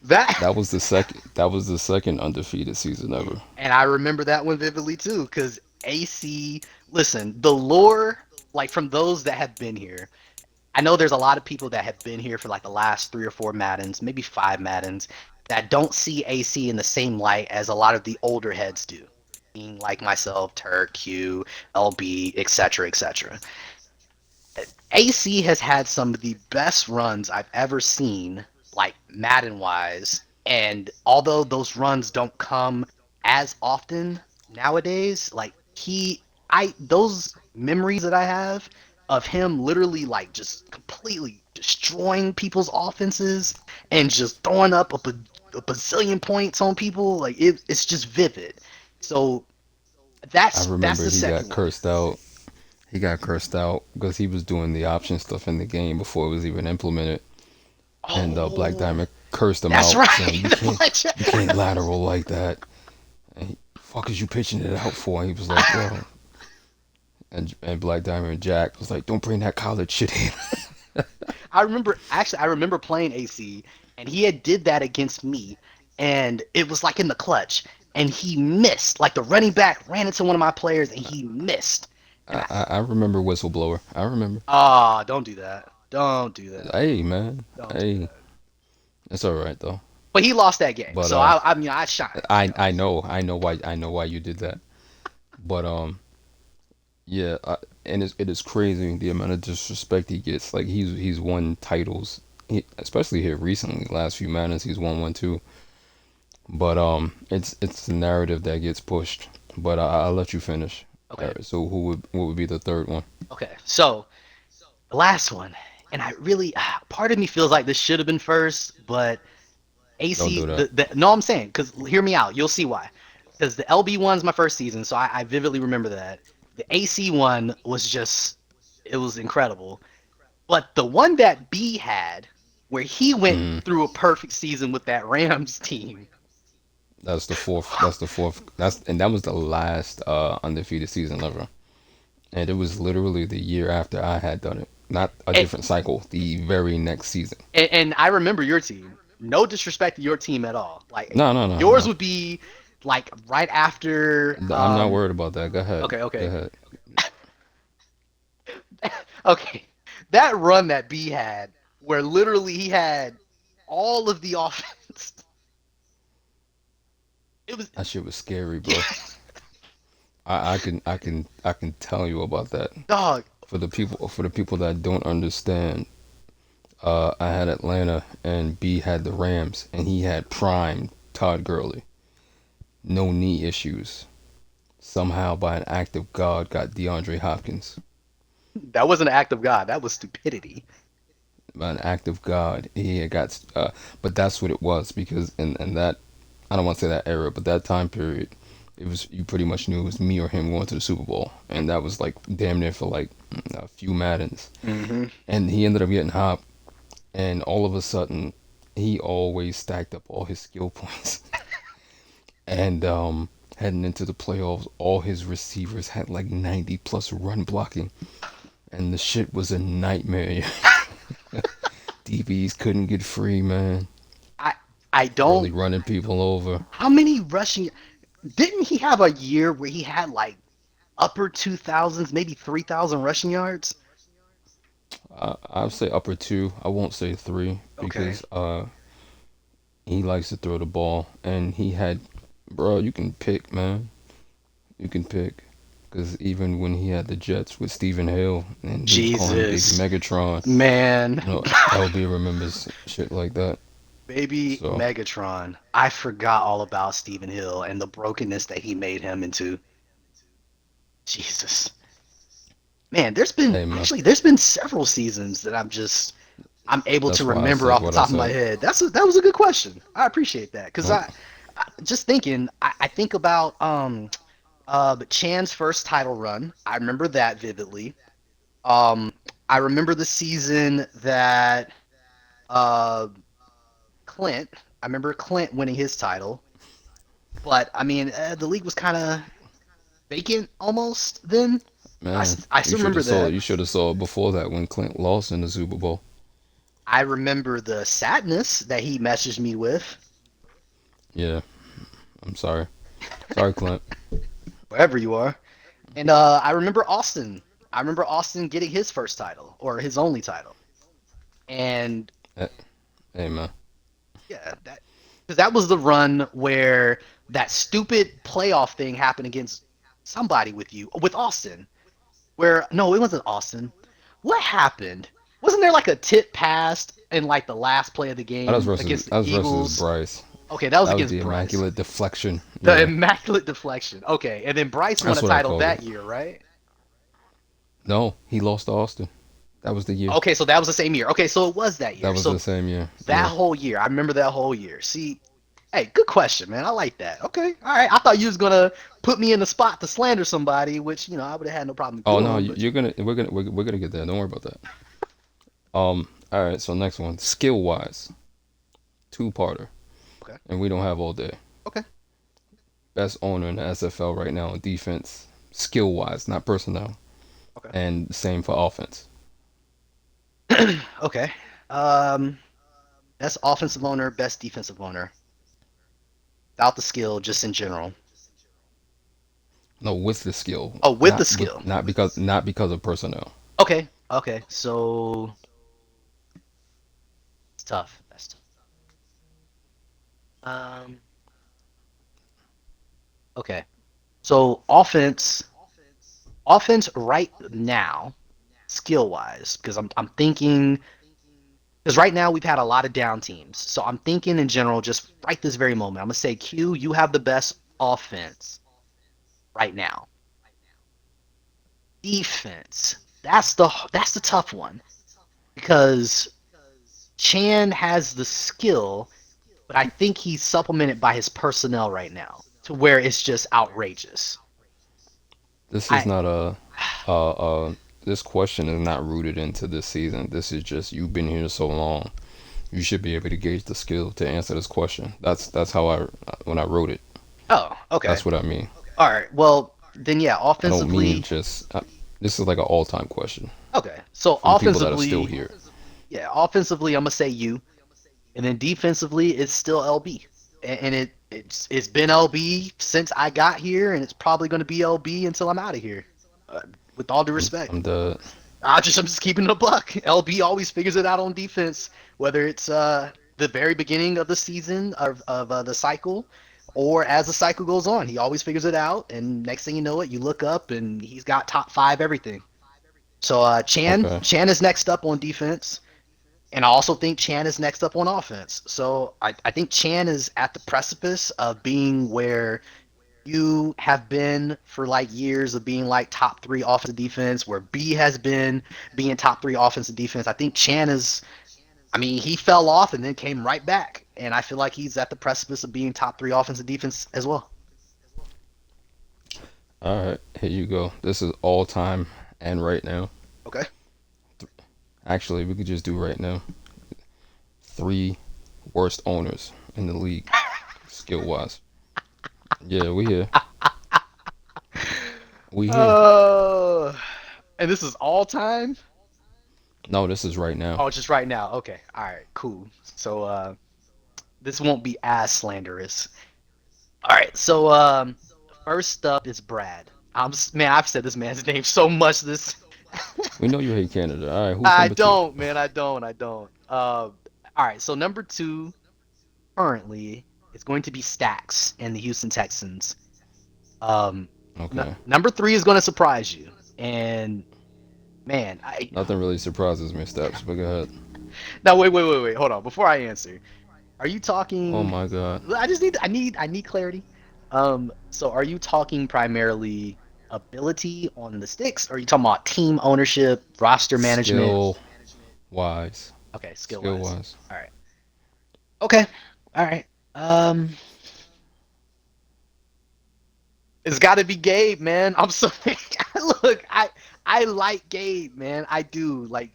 that That was the second undefeated season ever. and I remember that one vividly too, because AC. Listen, the lore, like from those that have been here. I know there's a lot of people that have been here for like the last 3 or 4 Maddens, maybe 5 Maddens, that don't see AC in the same light as a lot of the older heads do, being like myself, Turk, Q, LB, etc., etc. AC has had some of the best runs I've ever seen, like Madden wise. And although those runs don't come as often nowadays, like those memories that I have of him literally like just completely destroying people's offenses and just throwing up a bazillion points on people, like it's just vivid. So I that's remember the he got second one. cursed out. He got cursed out because he was doing the option stuff in the game before it was even implemented, and Black Oh, Diamond cursed him that's out, right. saying you can't lateral like that. And fuck is you pitching it out for? And he was like, yo. And Black Diamond and Jack was like, don't bring that college shit in. I remember playing AC and he had did that against me and it was like in the clutch and he missed. Like the running back ran into one of my players and he missed. And I remember Whistleblower. I remember. don't do that. Don't do that. Hey man, Don't do hey, that. it's all right though. But he lost that game. But So I mean I shined, I know why you did that. But yeah, and it is crazy the amount of disrespect he gets. Like he's won titles, especially here recently. Last few Madness, he's won one too. But it's the narrative that gets pushed. But I'll let you finish. Okay. So what would be the third one? Okay. So the last one. And I really part of me feels like this should have been first, but Don't AC, do that. no, I'm saying, because hear me out. You'll see why. Because the LB one's my first season, so I vividly remember that. The AC one was just, it was incredible. But the one that B had, where he went Hmm. through a perfect season with that Rams team. That's the fourth. That's the fourth. And that was the last undefeated season ever. And it was literally the year after I had done it. Not a And, different cycle. The very next season. and I remember your team. No disrespect to your team at all. Like yours No. would be like right after. I'm not worried about that. Go ahead. Okay, Go okay. ahead. Okay, that run that B had, where literally he had all of the offense. It was That shit was scary, bro. I can tell you about that. dog. For the people that don't understand, I had Atlanta and B had the Rams and he had prime Todd Gurley. No knee issues. Somehow by an act of God got DeAndre Hopkins. That wasn't an act of God. That was stupidity. By an act of God, he had got but that's what it was because in that I don't want to say that era, but that time period, it was you pretty much knew it was me or him going to the Super Bowl, and that was like damn near for like a few Maddens, Hmm. and he ended up getting Hop, and all of a sudden, he always stacked up all his skill points, and heading into the playoffs, all his receivers had like 90 plus run blocking, and the shit was a nightmare. DBs couldn't get free, man. I I I really don't. running people over. How many rushing? Didn't he have a year where he had like upper 2000s, maybe 3,000 rushing yards? I'll say upper two. I won't say three Okay. because he likes to throw the ball, and he had, bro. You can pick, man. You can pick. Because even when he had the Jets with Stephen Hill, and he was calling him Baby Jesus, Megatron, man. LB remembers shit like that. Baby So, Megatron. I forgot all about Stephen Hill and the brokenness that he made him into. Jesus. Man, hey man, there's been several seasons that I'm able to that's why I remember said off the what I top of my said. head. That was a good question. I appreciate that because Oh, I just thinking. I think about Chan's first title run. I remember that vividly. Um, I remember the season that uh Clint. I remember Clint winning his title. But I mean, the league was kind of vacant almost then. man, I you still should remember have saw it. that. You should have saw it before that when Clint lost in the Super Bowl. I remember the sadness that he messaged me with, Yeah, I'm sorry. Sorry, Clint. wherever you are. And I remember Austin. I remember Austin getting his first title or his only title. And Eh, Hey man, yeah, that because that was the run where that stupid playoff thing happened against somebody with Austin. Where no, it wasn't Austin. What happened? Wasn't there like a tip passed in like the last play of the game against the that was versus Eagles? Bryce. Okay, that was That was against the Bryce. immaculate deflection. The Yeah, immaculate deflection. Okay, and then Bryce won a that's what I title called it. that year, right? No, he lost to Austin. That was the year. Okay, so that was the same year. Okay, so it was that That year. was the So same year. that Yeah. whole year, I remember that whole year. See, hey, good question, man. I like that. Okay, all right. I thought you was gonna put me in the spot to slander somebody, which I would have had no problem Oh no, doing. But you're gonna we're gonna get there. Don't worry about that. All right. So next one, skill wise, two-parter, okay, and we don't have all day. okay, Best owner in the SFL right now on defense, skill wise, not personnel, okay, and same for offense. okay. Um, best offensive owner, best defensive owner, without the skill, just in general. No, with the skill, Oh, with the skill. not because of personnel. Okay, okay. So it's tough. That's tough. Um, okay. So offense right now, skill wise, because I'm thinking because right now we've had a lot of down teams. So I'm thinking in general, just right this very moment, I'm gonna say Q, you have the best offense right now. Defense, that's the tough one because Chan has the skill, but I think he's supplemented by his personnel right now to where it's just outrageous. This is I not this question is not rooted into this season. This is just you've been here so long. You should be able to gauge the skill to answer this question. That's how I when I wrote it. Oh, okay. That's what I mean. All right. Well, then yeah, I don't mean offensively, just. This is like an all-time question okay. So for the people that are still offensively, here. yeah, offensively, I'm gonna say you, and then defensively, it's still LB, and it's been LB since I got here, and it's probably gonna be LB until I'm out of here. With all due respect, I'm the I'm just keeping it a buck. LB always figures it out on defense, whether it's the very beginning of the season of the cycle, or as the cycle goes on, he always figures it out, and next thing you know it, you look up and he's got top five everything. So okay. Chan is next up on defense, and I also think Chan is next up on offense. So I think Chan is at the precipice of being where you have been for like years of being like top three offensive defense, where B has been being top three offensive defense. I think Chan is. I mean, he fell off and then came right back, and I feel like he's at the precipice of being top three offensive defense as well. All right. Here you go. This is all-time and right now. Okay. Actually, we could just do right now. Three worst owners in the league, skill-wise. Yeah, we here. We here. Uh, and this is all time. No, this is right now. Oh, just right now. Okay. All right. Cool. So this won't be as slanderous. All right, so first up is Brad. Man, I've said this man's name so much. This We know you hate Canada. All right, who's I number two? don't, man. I don't. All right. So number two currently is going to be Stacks and the Houston Texans. Um, Okay. number three is going to surprise you. And man, I Nothing really surprises me, Steps, but go ahead. now wait. Hold on. Before I answer, are you Oh talking? my God. I need clarity. So are you talking primarily ability on the sticks, or are you talking about team ownership, roster management? Skill wise. Okay, skill Skill wise. wise. All right. Okay. All right. Um, it's got to be Gabe, man. I'm sorry. Look, I like Gabe, man. I do. Like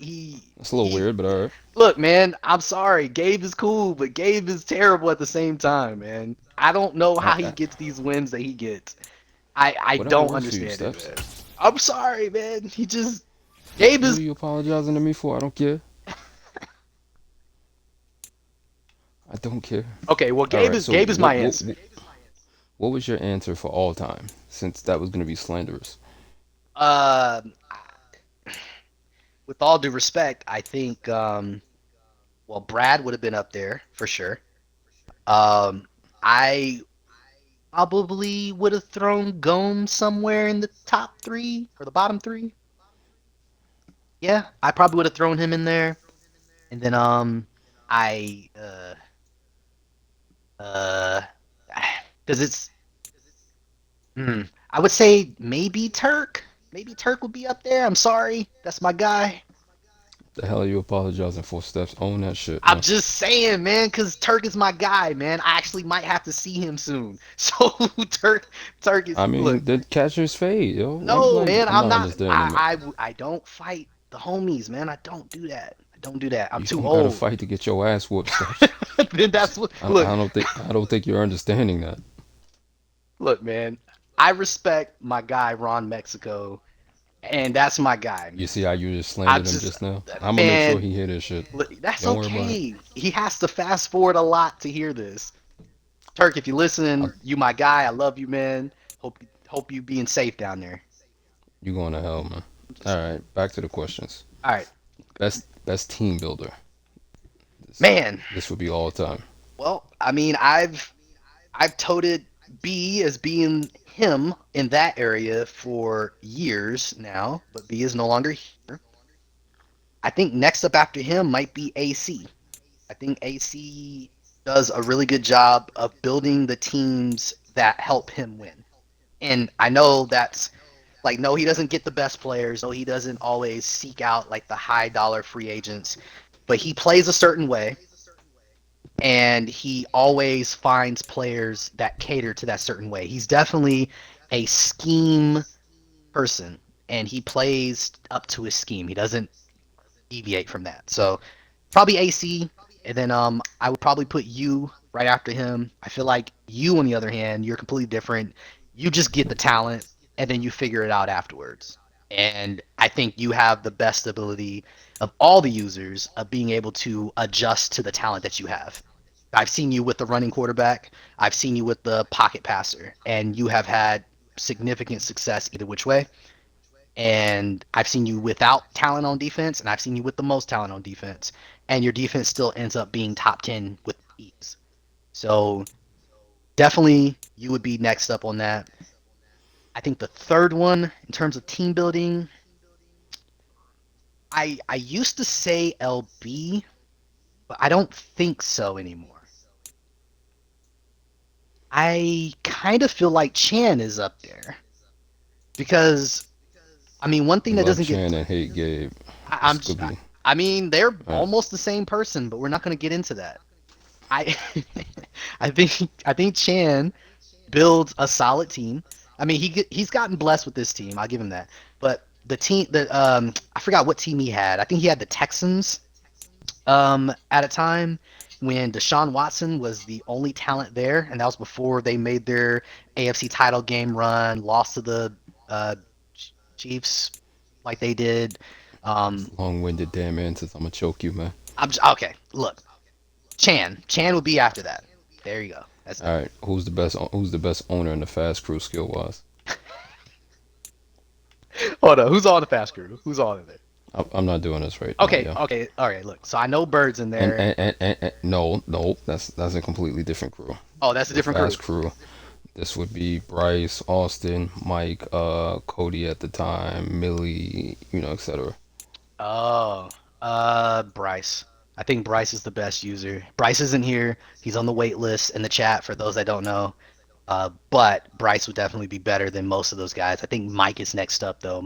That's a little he weird, but alright. look, man. I'm sorry. Gabe is cool, but Gabe is terrible at the same time, man. I don't know how he I, gets these wins that he gets. I whatever don't works for you, understand it, Steps. man. I'm sorry, man. He just Gabe What are is you apologizing to me for? I don't care. I don't care. okay. Well, All right. So Gabe is my answer. what was your answer for all time? Since that was gonna be slanderous. Uh, with all due respect, I think well, Brad would have been up there for sure. I probably would have thrown Gomes somewhere in the top three or the bottom three. Yeah, I probably would have thrown him in there. And then I uh, because it's I would say maybe Turk. Maybe Turk would be up there. I'm sorry, that's my guy. The hell are you apologizing for, Steps? Own that shit, I'm man. just saying, man, because Turk is my guy, man. I actually might have to see him soon. So Turk is I look. mean, the catchers fade, yo. I'm No, like, man, I'm I'm not not. understanding that. I don't fight the homies, man. I don't do that. I don't do that. I'm You too don't gotta old. fight to get your ass whooped, Steps. Then that's what. Look, I don't think you're understanding that. look, man. I respect my guy Ron Mexico, and that's my guy, You man. see how you just I slandered him just, just now? I'm gonna make sure man, he hear this shit. look, that's Don't worry about it. okay. He has to fast forward a lot to hear this. Turk, if you I'll, listen, you my guy. I love you, man. Hope you being safe down there. you going to hell, man. I'm All just, right, back to the questions. all right, Best team builder. This man. this would be all time. Well, I mean, I've toted B as being him in that area for years now, but B is no longer here. I think next up after him might be AC. I think AC does a really good job of building the teams that help him win. And I know that's like, no, he doesn't get the best players. No, he doesn't always seek out like the high dollar free agents, but he plays a certain way and he always finds players that cater to that certain way. He's definitely a scheme person, and he plays up to his scheme. He doesn't deviate from that. So probably AC, and then I would probably put you right after him. I feel like you, on the other hand, you're completely different. You just get the talent, and then you figure it out afterwards. And I think you have the best ability of all the users of being able to adjust to the talent that you have. I've seen you with the running quarterback. I've seen you with the pocket passer, and you have had significant success either which way. And I've seen you without talent on defense, and I've seen you with the most talent on defense, and your defense still ends up being top 10 with ease. So definitely you would be next up on that. I think the third one in terms of team building, I used to say LB, but I don't think so anymore. I kind of feel like Chan is up there because I mean one thing You that love doesn't get Chan and hate Gabe. I'm This could be. I mean they're All right. almost the same person, but we're not going to get into that. I I think Chan builds a solid team. I mean he's gotten blessed with this team. I'll give him that. But the team that I forgot what team he had. I think he had the Texans at a time when Deshaun Watson was the only talent there, and that was before they made their AFC title game run, lost to the uh, Chiefs like they did. It's Um, long-winded damn answers. I'm gonna choke you, man. okay. Look, Chan would be after that. There you go. That's All done. right, who's the best? Who's the best owner in the fast crew skill wise? Hold on. Who's on the fast crew? Who's on in there? I'm not doing this right now, Okay, yeah. okay, all right. Look, so I know Bird's in And there. and no, no, that's a completely different crew. Oh, that's a The different crew. fast crew. This would be Bryce, Austin, Mike, Cody at the time, Millie, etc. Oh, Bryce. I think Bryce is the best user. Bryce isn't here. He's on the wait list in the chat for those that don't know. But Bryce would definitely be better than most of those guys. I think Mike is next up though.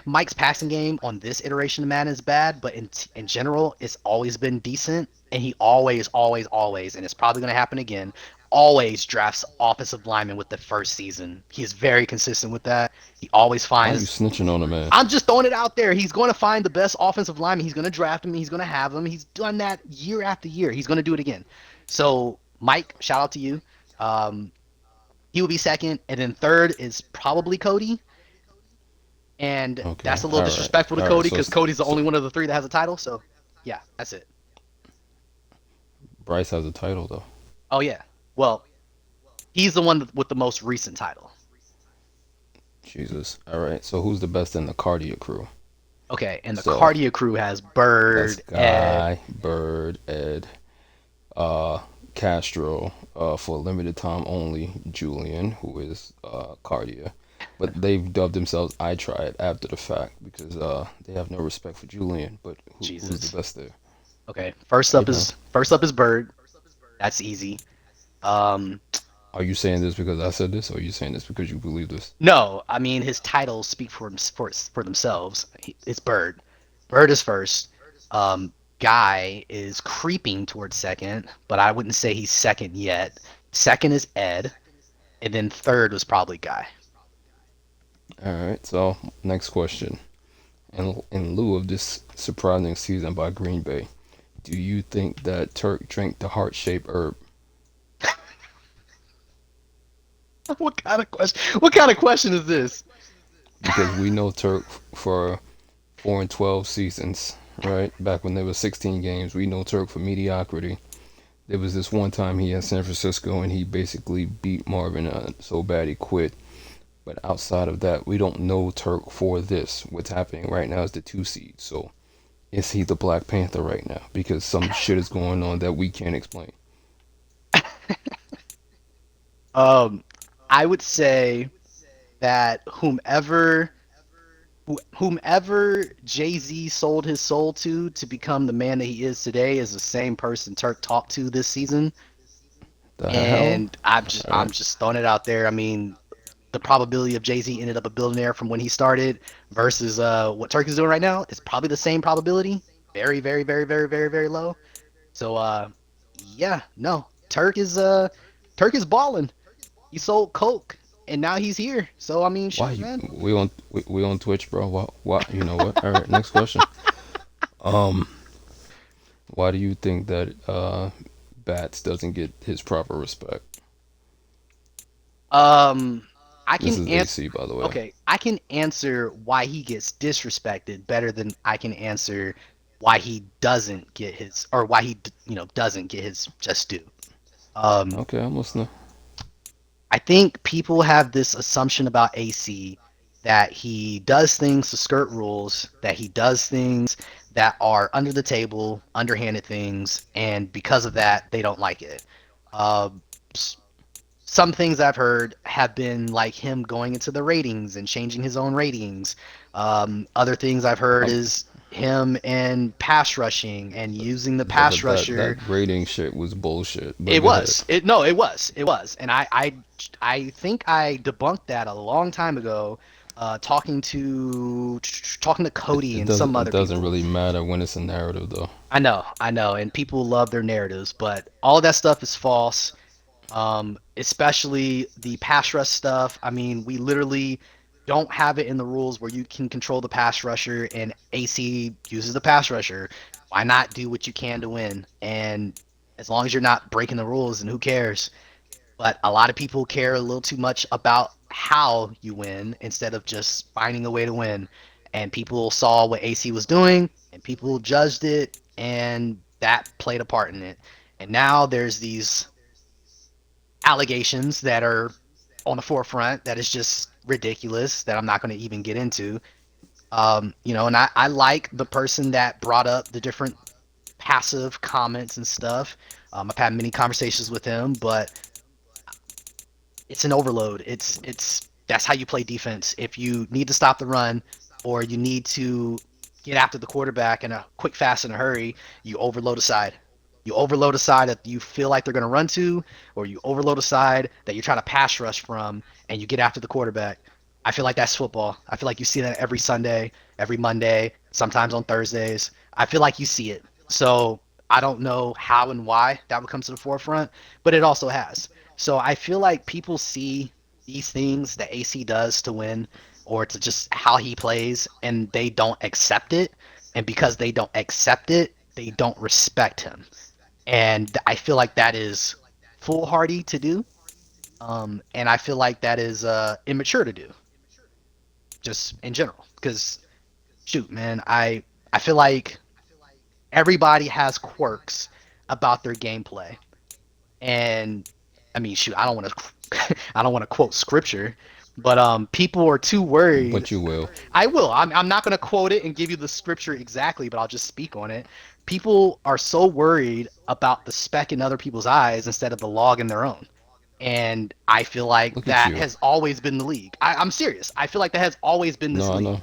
Mike's passing game on this iteration of Madden is bad, but in general, it's always been decent. And he always, and it's probably going to happen again, always drafts offensive linemen with the first season. He is very consistent with that. He always Why are you finds. snitching on a man? I'm just throwing it out there. He's going to find the best offensive lineman. He's going to draft him. He's going to have him. He's done that year after year. He's going to do it again. So, Mike, shout out to you. Um, he will be second, and then third is probably Cody. And Okay, that's a little all right, disrespectful to all right. Cody because Cody's the only one of the three that has a title. So, yeah, that's it. Bryce has a title though. Oh yeah. Well, he's the one with the most recent title. Jesus. All right. So who's the best in the cardio crew? Okay, and the So Cardia crew has that's Bird, Ed. Guy, Bird, Ed, uh, Castro, for a limited time only, Julian, who is Cardia. But they've dubbed themselves I Tried after the fact because they have no respect for Julian. But who's Jesus. the best there? Okay, You know, first up is Bird. That's easy. Um, are you saying this because I said this, or are you saying this because you believe this? no, I mean his titles speak for themselves. It's Bird. Bird is first. Guy is creeping towards second, but I wouldn't say he's second yet. Second is Ed, and then third was probably Guy. All right. So next question. In lieu of this surprising season by Green Bay, do you think that Turk drank the heart-shaped herb? What kind of question? What kind of question is this? Because we know Turk for 4-12 seasons, right? Back when there were 16 games, we know Turk for mediocrity. There was this one time he had San Francisco and he basically beat Marvin so bad he quit. But outside of that, we don't know Turk for this. What's happening right now is the 2 seed. So is he the Black Panther right now? Because some shit is going on that we can't explain. Um, I would say that whomever Jay-Z sold his soul to become the man that he is today is the same person Turk talked to this season. The hell? And I'm just All I'm right. just throwing it out there. I mean, the probability of Jay-Z ended up a billionaire from when he started versus what Turk is doing right now is probably the same probability. Very, very, very, very, very, very low. So yeah, no. Turk is balling. He sold Coke and now he's here. So I mean, Why shoot, you man. we on Twitch, bro? What you know what? All right, next question. Um, why do you think that Bats doesn't get his proper respect? Um, I This can is answer. AC, by the way. Okay, I can answer why he gets disrespected better than I can answer why he doesn't get his or why he doesn't get his just due. Um, Okay, I'm listening. I think people have this assumption about AC that he does things to skirt rules, that he does things that are under the table, underhanded things, and because of that, they don't like it. Um, some things I've heard have been like him going into the ratings and changing his own ratings. Other things I've heard Um, is him and pass rushing and using the yeah, pass but that rusher. grading shit was bullshit. But It go ahead. was. It no, it was, and I think I debunked that a long time ago, talking to Cody It and some doesn't it other doesn't people. really matter when it's a narrative though. I know, and people love their narratives, but all of that stuff is false. Especially the pass rush stuff. I mean, we literally don't have it in the rules where you can control the pass rusher, and AC uses the pass rusher. Why not do what you can to win? And as long as you're not breaking the rules, and who cares? But a lot of people care a little too much about how you win instead of just finding a way to win. And people saw what AC was doing, and people judged it, and that played a part in it. And now there's these allegations that are on the forefront that is just ridiculous that I'm not going to even get into. And I like the person that brought up the different passive comments and stuff. I've had many conversations with him, but it's an overload. It's that's how you play defense. If you need to stop the run or you need to get after the quarterback in a quick, fast, in a hurry, you overload a side. You overload a side that you feel like they're going to run to, or you overload a side that you're trying to pass rush from, and you get after the quarterback. I feel like that's football. I feel like you see that every Sunday, every Monday, sometimes on Thursdays. I feel like you see it. So I don't know how and why that would come to the forefront, but it also has. So I feel like people see these things that AC does to win or to just how he plays and they don't accept it. And because they don't accept it, they don't respect him. And I feel like that is foolhardy to do. And I feel like that is immature to do, just in general. Because shoot, man, I feel like everybody has quirks about their gameplay. And I mean, shoot, I don't want to, I don't want to quote scripture, but people are too worried. But you will. I will. I'm not going to quote it and give you the scripture exactly, but I'll just speak on it. People are so worried about the speck in other people's eyes instead of the log in their own. And I feel like Look at that you. has always been the league. I'm serious. I feel like that has always been this No, I know. league,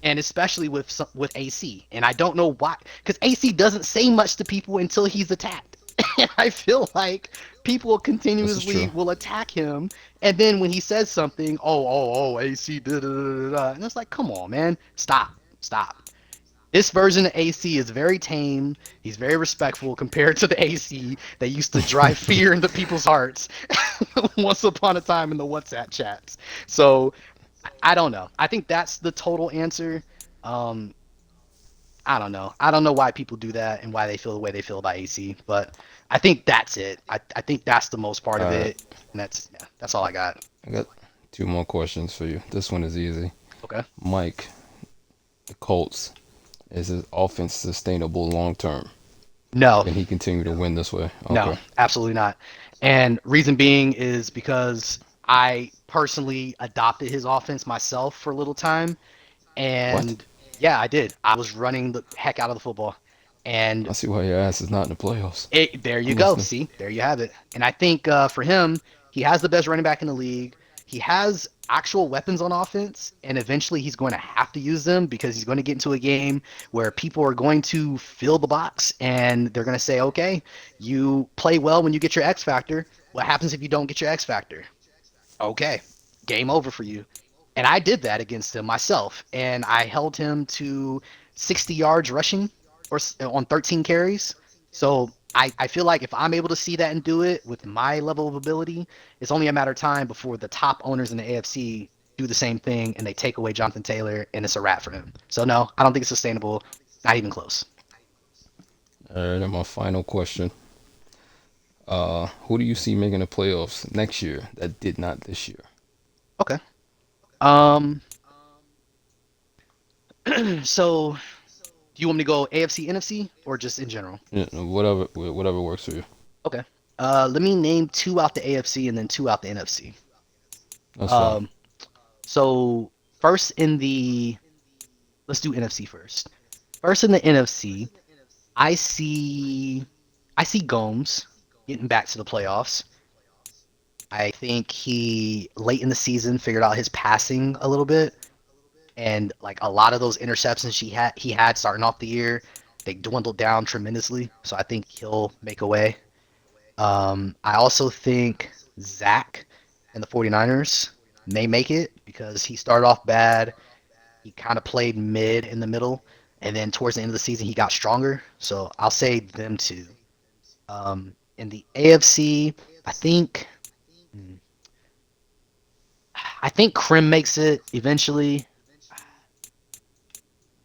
and especially with AC. And I don't know why, because AC doesn't say much to people until he's attacked. And I feel like people This is continuously true. will attack him, and then when he says something, AC, da, da, da, da, and it's like, come on, man, stop. This version of AC is very tame. He's very respectful compared to the AC that used to drive fear into people's hearts once upon a time in the WhatsApp chats. So I don't know. I think that's the total answer. Um, I don't know. I don't know why people do that and why they feel the way they feel about AC, but I think that's it. I think that's the most part of All right. it, and that's all I got. I got two more questions for you. This one is easy. Okay. Mike, the Colts, is his offense sustainable long term? No, Can he continue to win this way? no, Okay. absolutely not. And reason being is because I personally adopted his offense myself for a little time, What? and yeah, I did. I was running the heck out of the football, and I see why your ass is not in the playoffs. there you I'm go. listening. See, there you have it. And I think for him, he has the best running back in the league. He has actual weapons on offense, and eventually he's going to have to use them because he's going to get into a game where people are going to fill the box and they're going to say, okay, you play well when you get your X factor. What happens if you don't get your X factor? Okay, game over for you. And I did that against him myself, and I held him to 60 yards rushing or on 13 carries. So I feel like if I'm able to see that and do it with my level of ability, it's only a matter of time before the top owners in the AFC do the same thing and they take away Jonathan Taylor and it's a wrap for him. So no, I don't think it's sustainable. Not even close. All right, and my final question. Who do you see making the playoffs next year that did not this year? Okay. Um. So do you want me to go AFC, NFC, or just in general? Yeah, whatever works for you. Okay. Let me name two out the AFC and then two out the NFC. That's fine. Um, so first in the let's do NFC first. First in the NFC, I see I see Gomes getting back to the playoffs. I think he late in the season figured out his passing a little bit, and like a lot of those interceptions he had starting off the year, they dwindled down tremendously. So I think he'll make a way. I also think Zach and the 49ers may make it because he started off bad. He kind of played mid in the middle, and then towards the end of the season, he got stronger. So I'll say them two. In the AFC, I think I think Krim makes it eventually.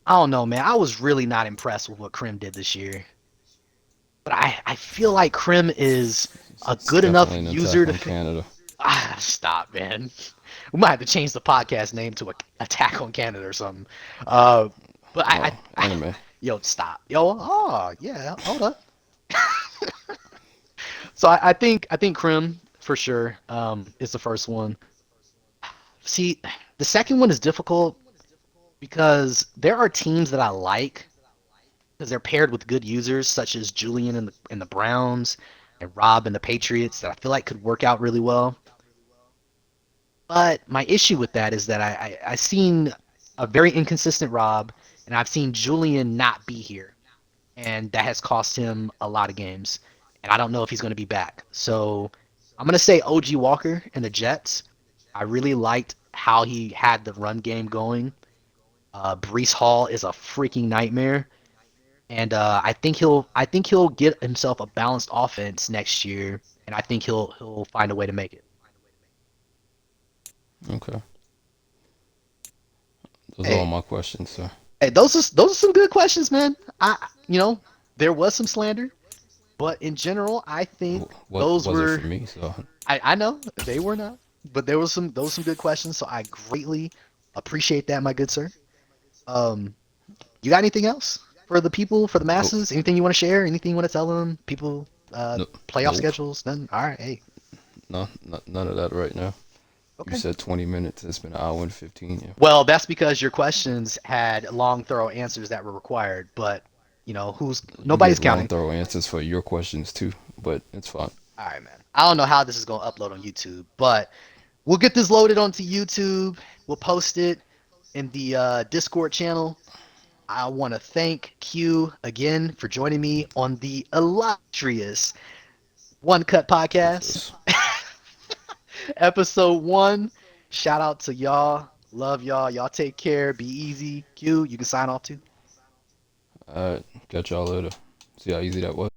I don't know, man. I was really not impressed with what Krim did this year. But I feel like Krim is a It's good enough definitely an user attack to. on Canada. Stop, man. We might have to change the podcast name to Attack on Canada or something. But Oh, anime. yo, stop. Yo, oh, yeah, hold up. So I think Krim for sure is the first one. See, the second one is difficult because there are teams that I like because they're paired with good users such as Julian and the Browns and Rob and the Patriots that I feel like could work out really well. But my issue with that is that I seen a very inconsistent Rob and I've seen Julian not be here, and that has cost him a lot of games. And I don't know if he's going to be back. So I'm going to say OG Walker and the Jets. I really liked how he had the run game going. Brees Hall is a freaking nightmare, and I think he'll get himself a balanced offense next year, and I think he'll find a way to make it. Okay. Those are all Hey, my questions, sir. hey, those are some good questions, man. There was some slander, but in general, I think What those was it for were me? So, I know they were not, but there was some those some good questions, so I greatly appreciate that, my good sir. Um, you got anything else for the people, for the nope, masses? Anything you want to share? Anything you want to tell them? People, no, playoff nope, schedules? None. All right, hey, no, none of that right now. You okay. said 20 minutes. It's been an hour and 15. Yeah. Well, that's because your questions had long, thorough answers that were required, but who's You nobody's gave long, counting. thorough answers for your questions too, but it's fine. All right, man. I don't know how this is gonna upload on YouTube, but we'll get this loaded onto YouTube. We'll post it in the Discord channel. I want to thank Q again for joining me on the illustrious One Cut Yes, Podcast, yes. episode one. Shout out to y'all. Love y'all. Y'all take care. Be easy. Q, you can sign off too. All right. Catch y'all later. See how easy that was.